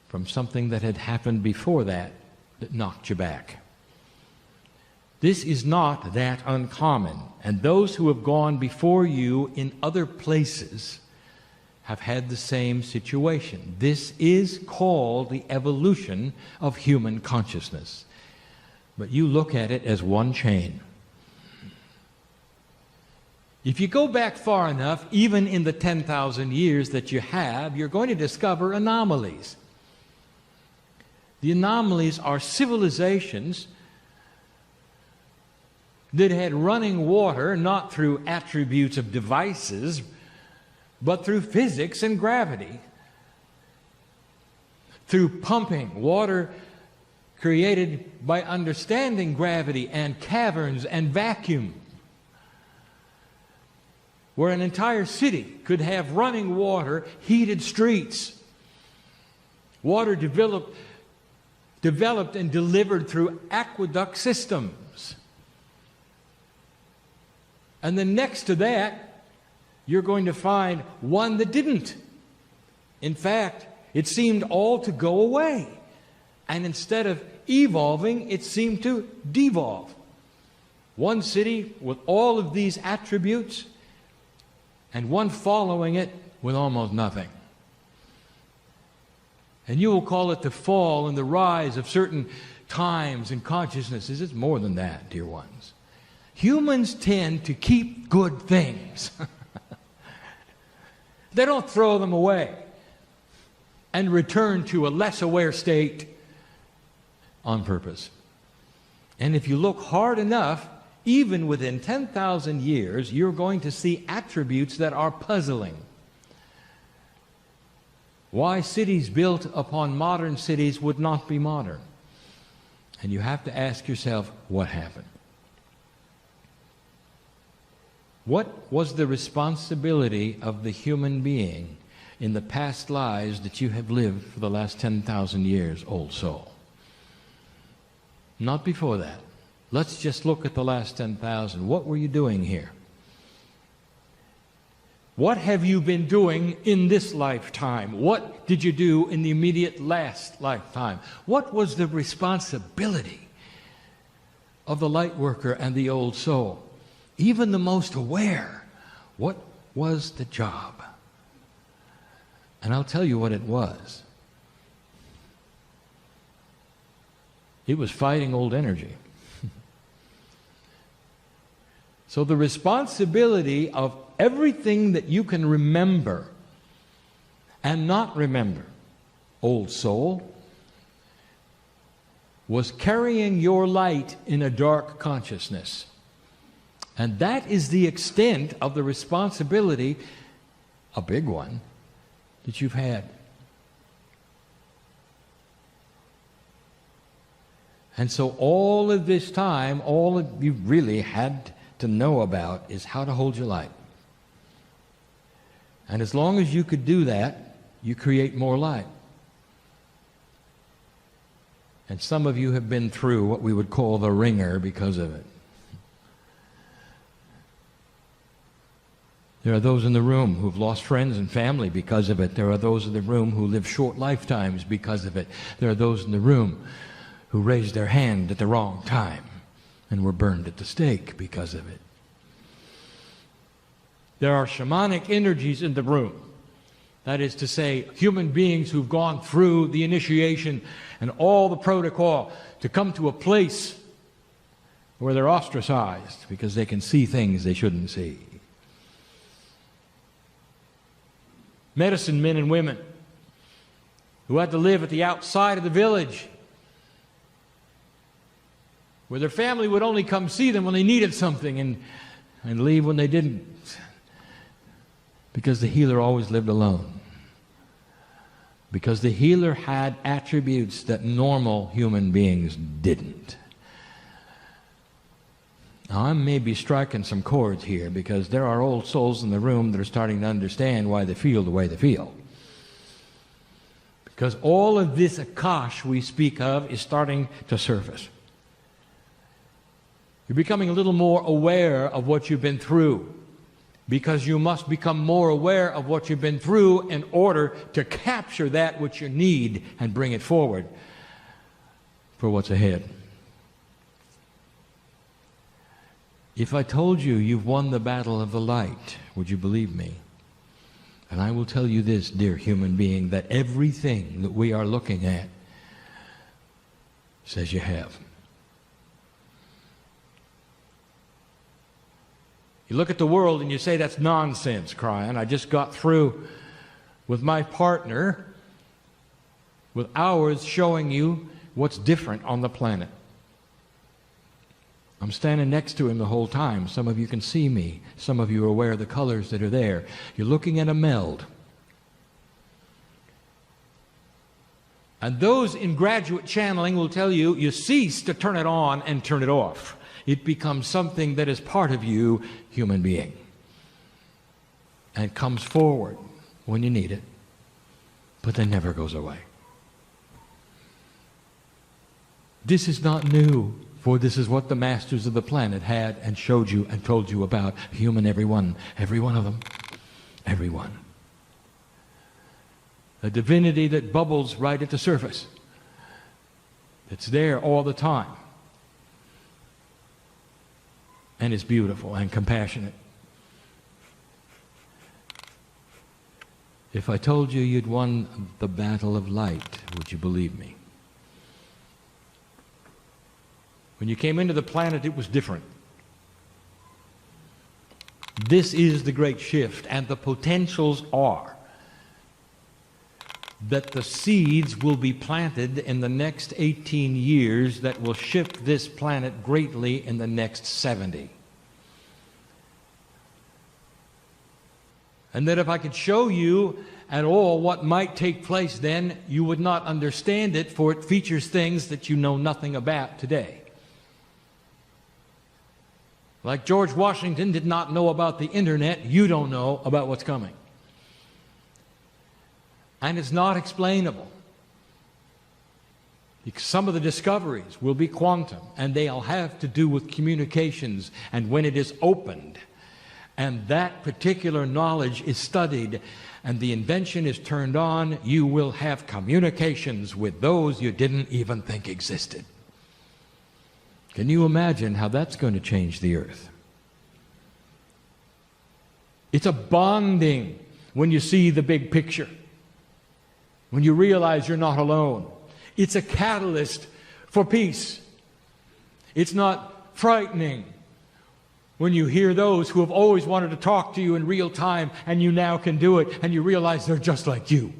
S2: from something that had happened before that knocked you back. This is not that uncommon, and those who have gone before you in other places have had the same situation. This is called the evolution of human consciousness. But you look at it as one chain. If you go back far enough, even in the 10,000 years that you have, you're going to discover anomalies. The anomalies are civilizations that had running water, not through attributes of devices, but through physics and gravity. Through pumping, water created by understanding gravity and caverns and vacuum, where an entire city could have running water, heated streets. Water developed and delivered through aqueduct systems. And then next to that, you're going to find one that didn't. In fact, it seemed all to go away. And instead of evolving, it seemed to devolve. One city with all of these attributes, and one following it with almost nothing. And you will call it the fall and the rise of certain times and consciousnesses. It's more than that, dear ones. Humans tend to keep good things. They don't throw them away and return to a less aware state on purpose. And if you look hard enough, even within 10,000 years, you're going to see attributes that are puzzling. Why cities built upon modern cities would not be modern. And you have to ask yourself, what happened? What was the responsibility of the human being in the past lives that you have lived for the last 10,000 years, old soul? Not before that. Let's just look at the last 10,000. What were you doing here? What have you been doing in this lifetime? What did you do in the immediate last lifetime? What was the responsibility of the light worker and the old soul? Even the most aware, what was the job? And I'll tell you what it was. It was fighting old energy. So the responsibility of everything that you can remember and not remember, old soul, was carrying your light in a dark consciousness. And that is the extent of the responsibility, a big one, that you've had. And so all of this time, all that you really had to know about is how to hold your light. And as long as you could do that, you create more light. And some of you have been through what we would call the ringer because of it. There are those in the room who've lost friends and family because of it. There are those in the room who live short lifetimes because of it. There are those in the room who raised their hand at the wrong time and were burned at the stake because of it. There are shamanic energies in the room. That is to say, human beings who've gone through the initiation and all the protocol to come to a place where they're ostracized because they can see things they shouldn't see. Medicine men and women who had to live at the outside of the village, where their family would only come see them when they needed something and leave when they didn't, because the healer always lived alone. Because the healer had attributes that normal human beings didn't. Now, I may be striking some chords here because there are old souls in the room that are starting to understand why they feel the way they feel. Because all of this akash we speak of is starting to surface. You're becoming a little more aware of what you've been through, because you must become more aware of what you've been through in order to capture that which you need and bring it forward for what's ahead. If I told you you've won the battle of the light, would you believe me? And I will tell you this, dear human being, that everything that we are looking at says you have. You look at the world and you say, that's nonsense, Kryon. I just got through with my partner, with hours showing you what's different on the planet. I'm standing next to him the whole time. Some of you can see me. Some of you are aware of the colors that are there. You're looking at a meld. And those in graduate channeling will tell you, you cease to turn it on and turn it off. It becomes something that is part of you, human being. And it comes forward when you need it, but then never goes away. This is not new, for this is what the masters of the planet had and showed you and told you about. Human, every one of them, every one. A divinity that bubbles right at the surface. It's there all the time. And is beautiful and compassionate. If I told you you'd won the battle of light, would you believe me? When you came into the planet, it was different. This is the great shift, and the potentials are that the seeds will be planted in the next 18 years that will shift this planet greatly in the next 70. And that if I could show you at all what might take place then, you would not understand it, for it features things that you know nothing about today. Like George Washington did not know about the internet, you don't know about what's coming. And it's not explainable. Because some of the discoveries will be quantum, and they'll have to do with communications, and when it is opened, and that particular knowledge is studied, and the invention is turned on, you will have communications with those you didn't even think existed. Can you imagine how that's going to change the earth? It's a bonding when you see the big picture. When you realize you're not alone. It's a catalyst for peace. It's not frightening when you hear those who have always wanted to talk to you in real time and you now can do it and you realize they're just like you.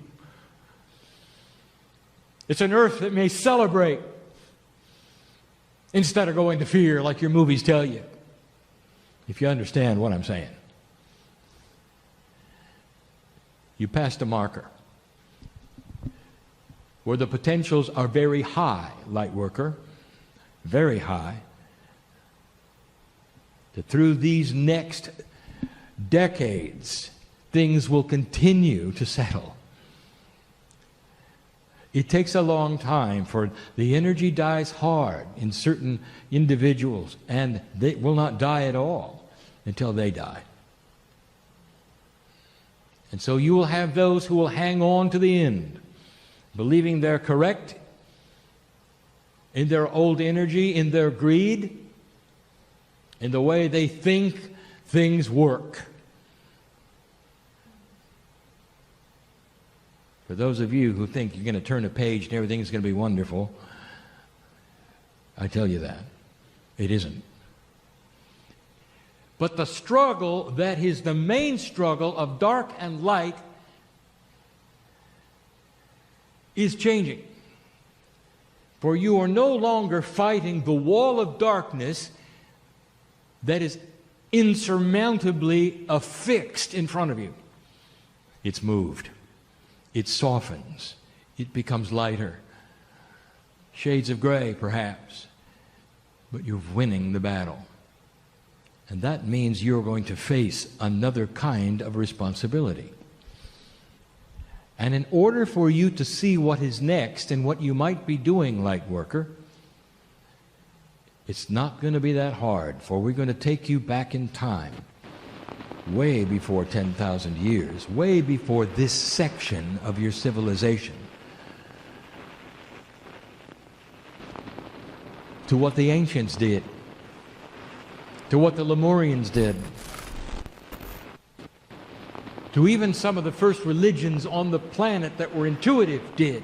S2: It's an earth that may celebrate instead of going to fear like your movies tell you, if you understand what I'm saying. You passed a marker where the potentials are very high, light worker, very high, that through these next decades, things will continue to settle. It takes a long time, for the energy dies hard in certain individuals, and they will not die at all until they die. And so you will have those who will hang on to the end, believing they're correct in their old energy, in their greed, in the way they think things work. For those of you who think you're going to turn a page and everything's going to be wonderful, I tell you that. It isn't. But the struggle that is the main struggle of dark and light is changing. For you are no longer fighting the wall of darkness that is insurmountably affixed in front of you. It's moved. It softens. It becomes lighter. Shades of gray, perhaps. But you're winning the battle. And that means you're going to face another kind of responsibility. And in order for you to see what is next and what you might be doing, light worker, it's not going to be that hard, for we're going to take you back in time, way before 10,000 years, way before this section of your civilization, to what the ancients did, to what the Lemurians did, to even some of the first religions on the planet that were intuitive did.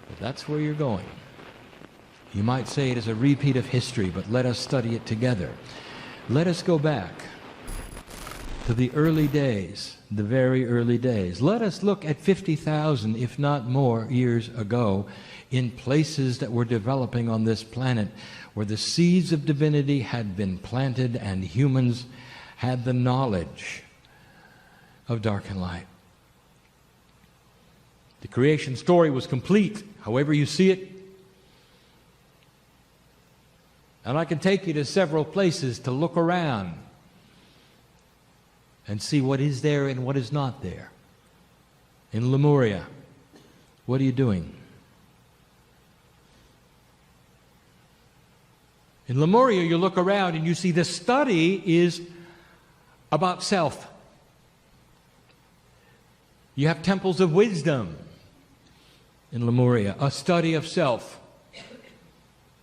S2: But that's where you're going. You might say it is a repeat of history, but let us study it together. Let us go back to the early days, the very early days. Let us look at 50,000, if not more, years ago in places that were developing on this planet where the seeds of divinity had been planted and humans had the knowledge of dark and light. The creation story was complete, however you see it. And I can take you to several places to look around and see what is there and what is not there. In Lemuria, what are you doing? In Lemuria, you look around and you see the study is about self. You have temples of wisdom in Lemuria, a study of self.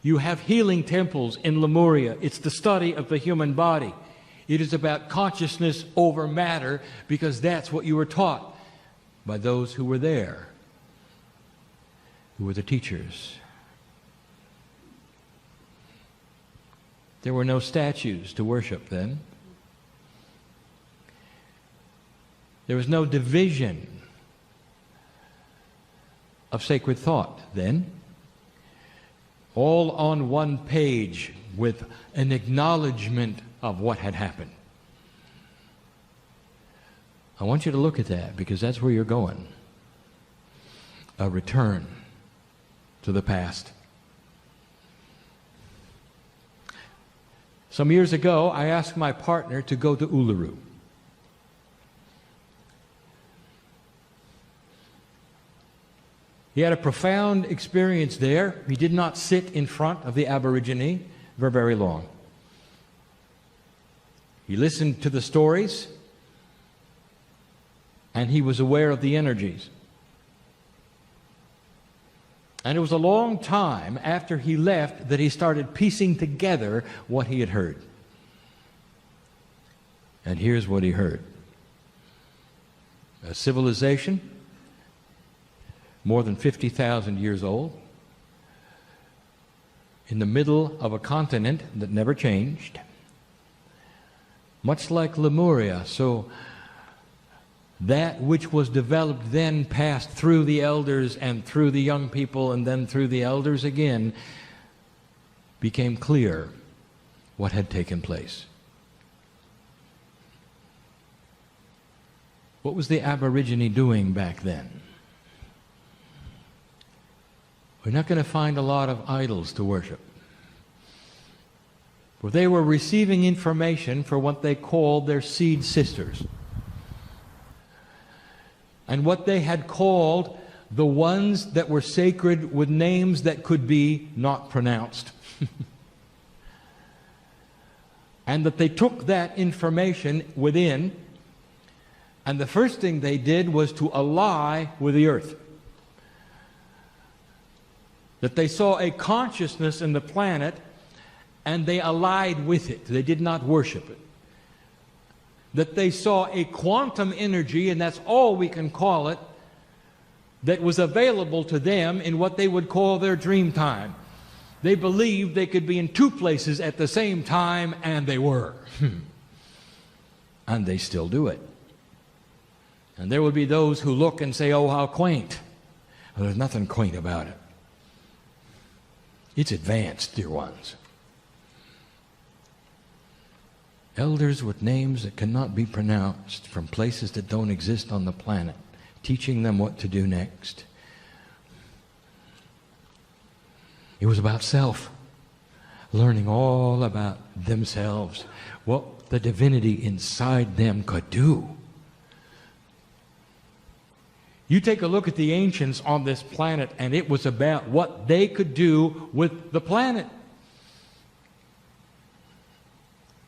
S2: You have healing temples in Lemuria. It's the study of the human body. It is about consciousness over matter, because that's what you were taught by those who were there, who were the teachers. There were no statues to worship then. There was no division of sacred thought then. All on one page with an acknowledgement of what had happened. I want you to look at that, because that's where you're going. A return to the past. Some years ago, I asked my partner to go to Uluru. He had a profound experience there. He did not sit in front of the Aborigine for very long. He listened to the stories, and he was aware of the energies. And it was a long time after he left that he started piecing together what he had heard. And here's what he heard. A civilization more than 50,000 years old, in the middle of a continent that never changed, much like Lemuria. So that which was developed then passed through the elders and through the young people and then through the elders again, became clear what had taken place. What was the Aborigine doing back then? We're not going to find a lot of idols to worship. For they were receiving information for what they called their seed sisters. And what they had called the ones that were sacred with names that could be not pronounced. And that they took that information within, and the first thing they did was to ally with the earth. That they saw a consciousness in the planet and they allied with it. They did not worship it. That they saw a quantum energy, and that's all we can call it, that was available to them in what they would call their dream time. They believed they could be in two places at the same time, and they were. And they still do it. And there would be those who look and say, oh, how quaint. Well, there's nothing quaint about it. It's advanced, dear ones. Elders with names that cannot be pronounced from places that don't exist on the planet, teaching them what to do next. It was about self, learning all about themselves, what the divinity inside them could do. You take a look at the ancients on this planet, and it was about what they could do with the planet.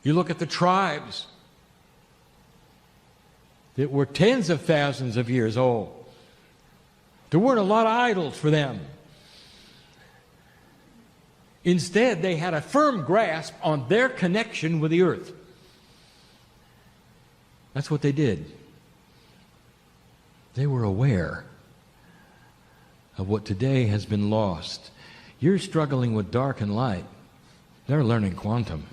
S2: You look at the tribes that were tens of thousands of years old. There weren't a lot of idols for them. Instead, they had a firm grasp on their connection with the earth. That's what they did. They were aware of what today has been lost. You're struggling with dark and light. They're learning quantum.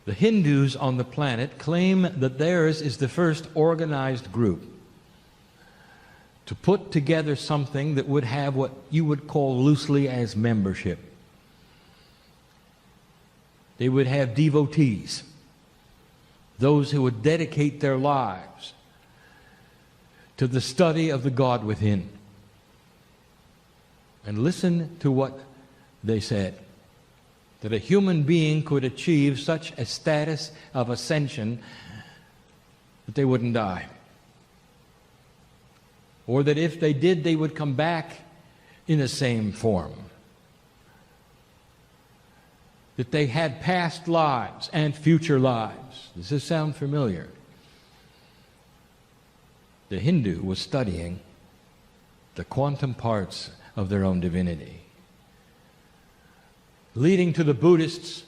S2: The Hindus on the planet claim that theirs is the first organized group to put together something that would have what you would call loosely as membership. They would have devotees, those who would dedicate their lives to the study of the God within. And listen to what they said. That a human being could achieve such a status of ascension that they wouldn't die. Or that if they did, they would come back in the same form. That they had past lives and future lives. Does this sound familiar? The Hindu was studying the quantum parts of their own divinity, leading to the Buddhists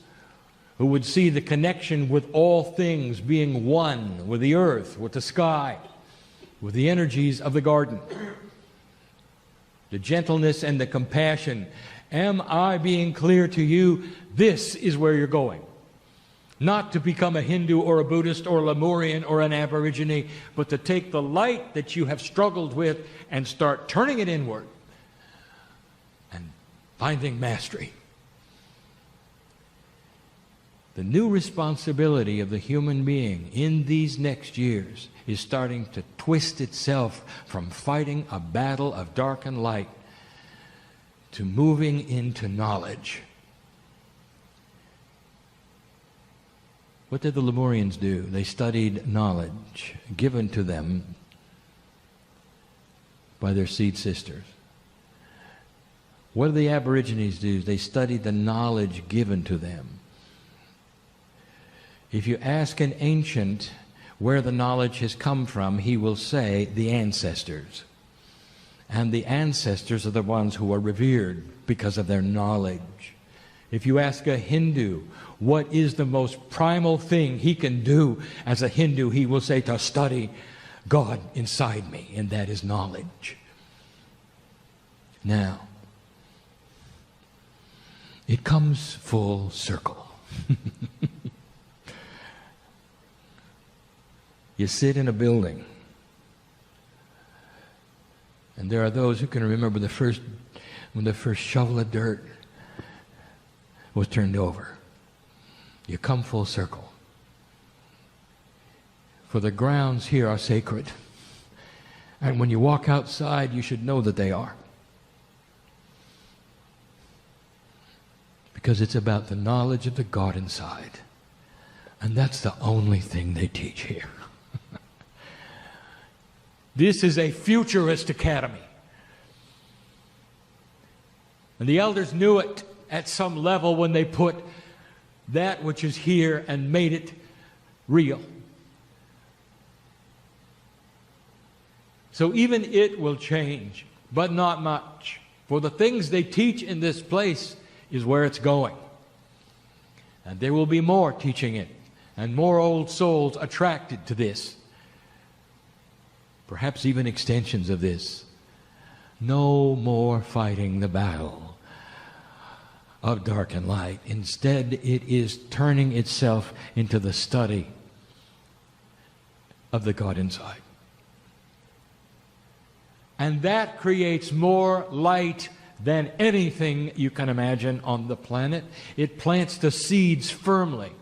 S2: who would see the connection with all things being one, with the earth, with the sky, with the energies of the garden. The gentleness and the compassion. Am I being clear to you? This is where you're going. Not to become a Hindu or a Buddhist or a Lemurian or an Aborigine, but to take the light that you have struggled with and start turning it inward and finding mastery. The new responsibility of the human being in these next years is starting to twist itself from fighting a battle of dark and light to moving into knowledge. What did the Lemurians do? They studied knowledge given to them by their seed sisters. What did the Aborigines do? They studied the knowledge given to them. If you ask an ancient where the knowledge has come from, he will say the ancestors. And the ancestors are the ones who are revered because of their knowledge. If you ask a Hindu what is the most primal thing he can do as a Hindu, he will say to study God inside me, and that is knowledge. Now, it comes full circle. You sit in a building, and there are those who can remember when the first shovel of dirt was turned over. You come full circle. For the grounds here are sacred. And when you walk outside, you should know that they are. Because it's about the knowledge of the God inside. And that's the only thing they teach here. This is a futurist academy. And the elders knew it at some level when they put that which is here and made it real. So even it will change, but not much. For the things they teach in this place is where it's going. And there will be more teaching it, and more old souls attracted to this. Perhaps even extensions of this. No more fighting the battle of dark and light. Instead, it is turning itself into the study of the God inside. And that creates more light than anything you can imagine on the planet. It plants the seeds firmly.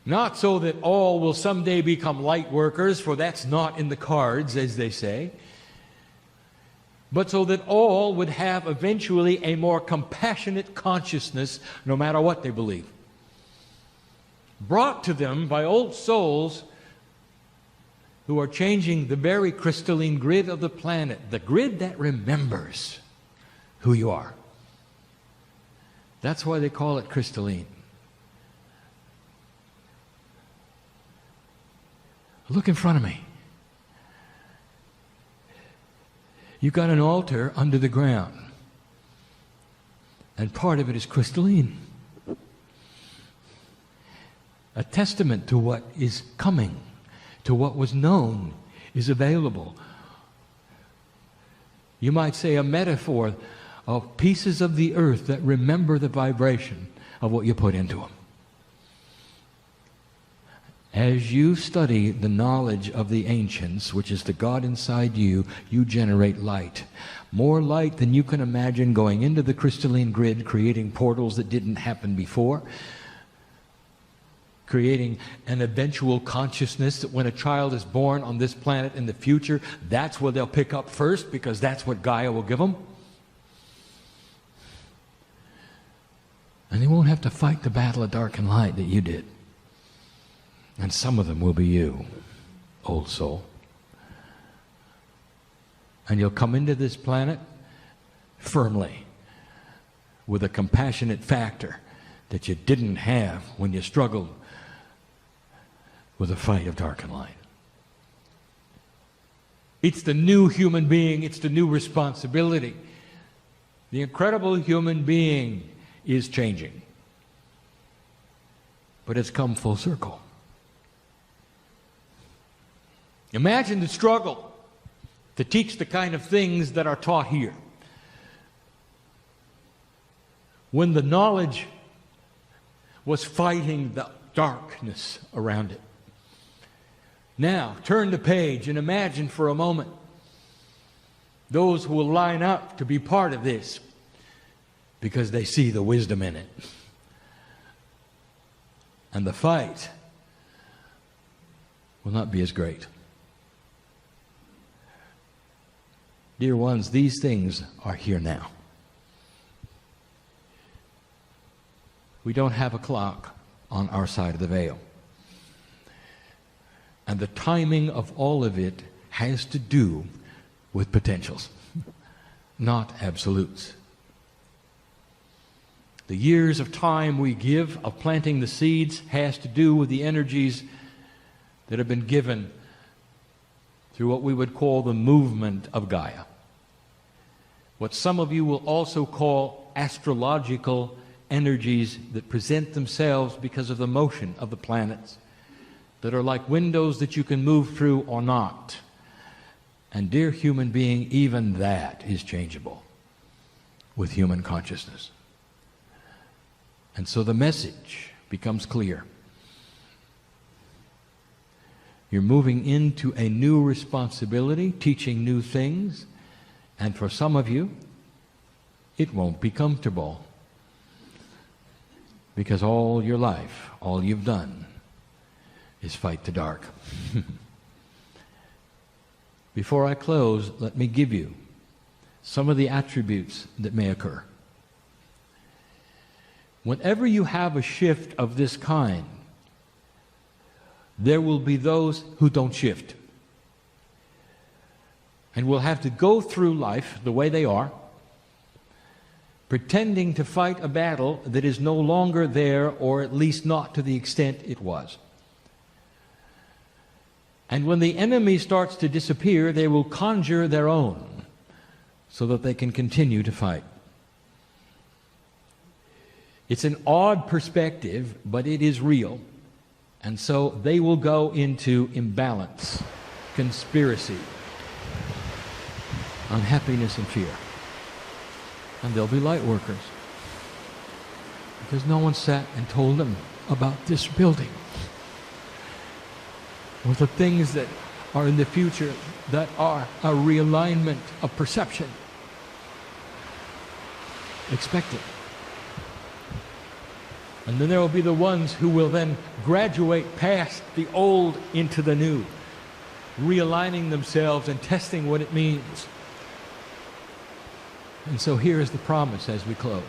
S2: Not so that all will someday become light workers, for that's not in the cards, as they say, but so that all would have eventually a more compassionate consciousness, no matter what they believe. Brought to them by old souls who are changing the very crystalline grid of the planet, the grid that remembers who you are. That's why they call it crystalline. Look in front of me. You've got an altar under the ground, and part of it is crystalline. A testament to what is coming, to what was known, is available. You might say a metaphor of pieces of the earth that remember the vibration of what you put into them. As you study the knowledge of the ancients, which is the God inside you, you generate light. More light than you can imagine going into the crystalline grid, creating portals that didn't happen before, creating an eventual consciousness that when a child is born on this planet in the future, that's what they'll pick up first, because that's what Gaia will give them. And they won't have to fight the battle of dark and light that you did. And some of them will be you, old soul. And you'll come into this planet firmly with a compassionate factor that you didn't have when you struggled with the fight of dark and light. It's the new human being. It's the new responsibility. The incredible human being is changing. But it's come full circle. Imagine the struggle to teach the kind of things that are taught here. When the knowledge was fighting the darkness around it. Now, turn the page and imagine for a moment those who will line up to be part of this because they see the wisdom in it. And the fight will not be as great. Dear ones, these things are here now. We don't have a clock on our side of the veil. And the timing of all of it has to do with potentials, not absolutes. The years of time we give of planting the seeds has to do with the energies that have been given through what we would call the movement of Gaia. What some of you will also call astrological energies that present themselves because of the motion of the planets, that are like windows that you can move through or not. And dear human being, even that is changeable with human consciousness. And so the message becomes clear. You're moving into a new responsibility, teaching new things, and for some of you, it won't be comfortable. Because all your life, all you've done, is fight the dark. Before I close, let me give you some of the attributes that may occur. Whenever you have a shift of this kind, there will be those who don't shift. And will have to go through life the way they are, pretending to fight a battle that is no longer there, or at least not to the extent it was. And when the enemy starts to disappear, they will conjure their own so that they can continue to fight. It's an odd perspective, but it is real. And so they will go into imbalance, conspiracy, unhappiness and fear. And they'll be light workers. Because no one sat and told them about this building. Or the things that are in the future that are a realignment of perception. Expect it. And then there will be the ones who will then graduate past the old into the new, realigning themselves and testing what it means. And so here is the promise as we close.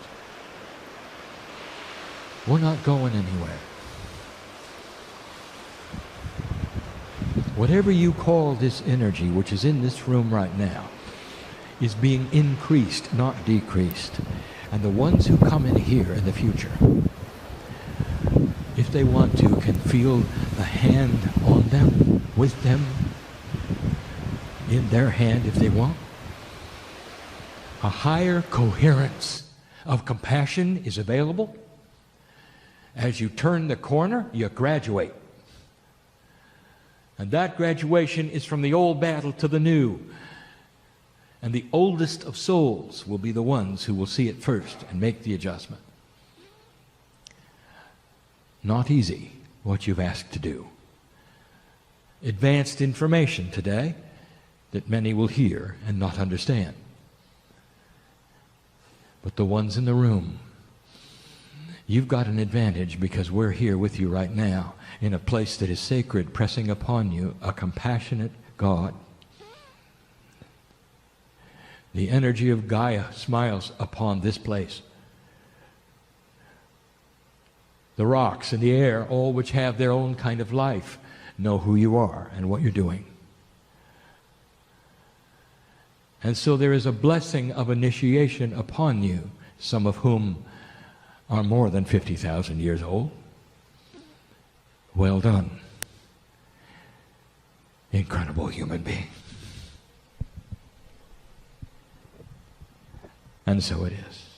S2: We're not going anywhere. Whatever you call this energy, which is in this room right now, is being increased, not decreased. And the ones who come in here in the future, if they want to, can feel the hand on them, with them, in their hand if they want. A higher coherence of compassion is available. As you turn the corner, you graduate. And that graduation is from the old battle to the new. And the oldest of souls will be the ones who will see it first and make the adjustment. Not easy, what you've asked to do. Advanced information today that many will hear and not understand. But the ones in the room, you've got an advantage because we're here with you right now in a place that is sacred, pressing upon you a compassionate God. The energy of Gaia smiles upon this place. The rocks and the air, all which have their own kind of life, know who you are and what you're doing. And so there is a blessing of initiation upon you, some of whom are more than 50,000 years old. Well done, incredible human being. And so it is.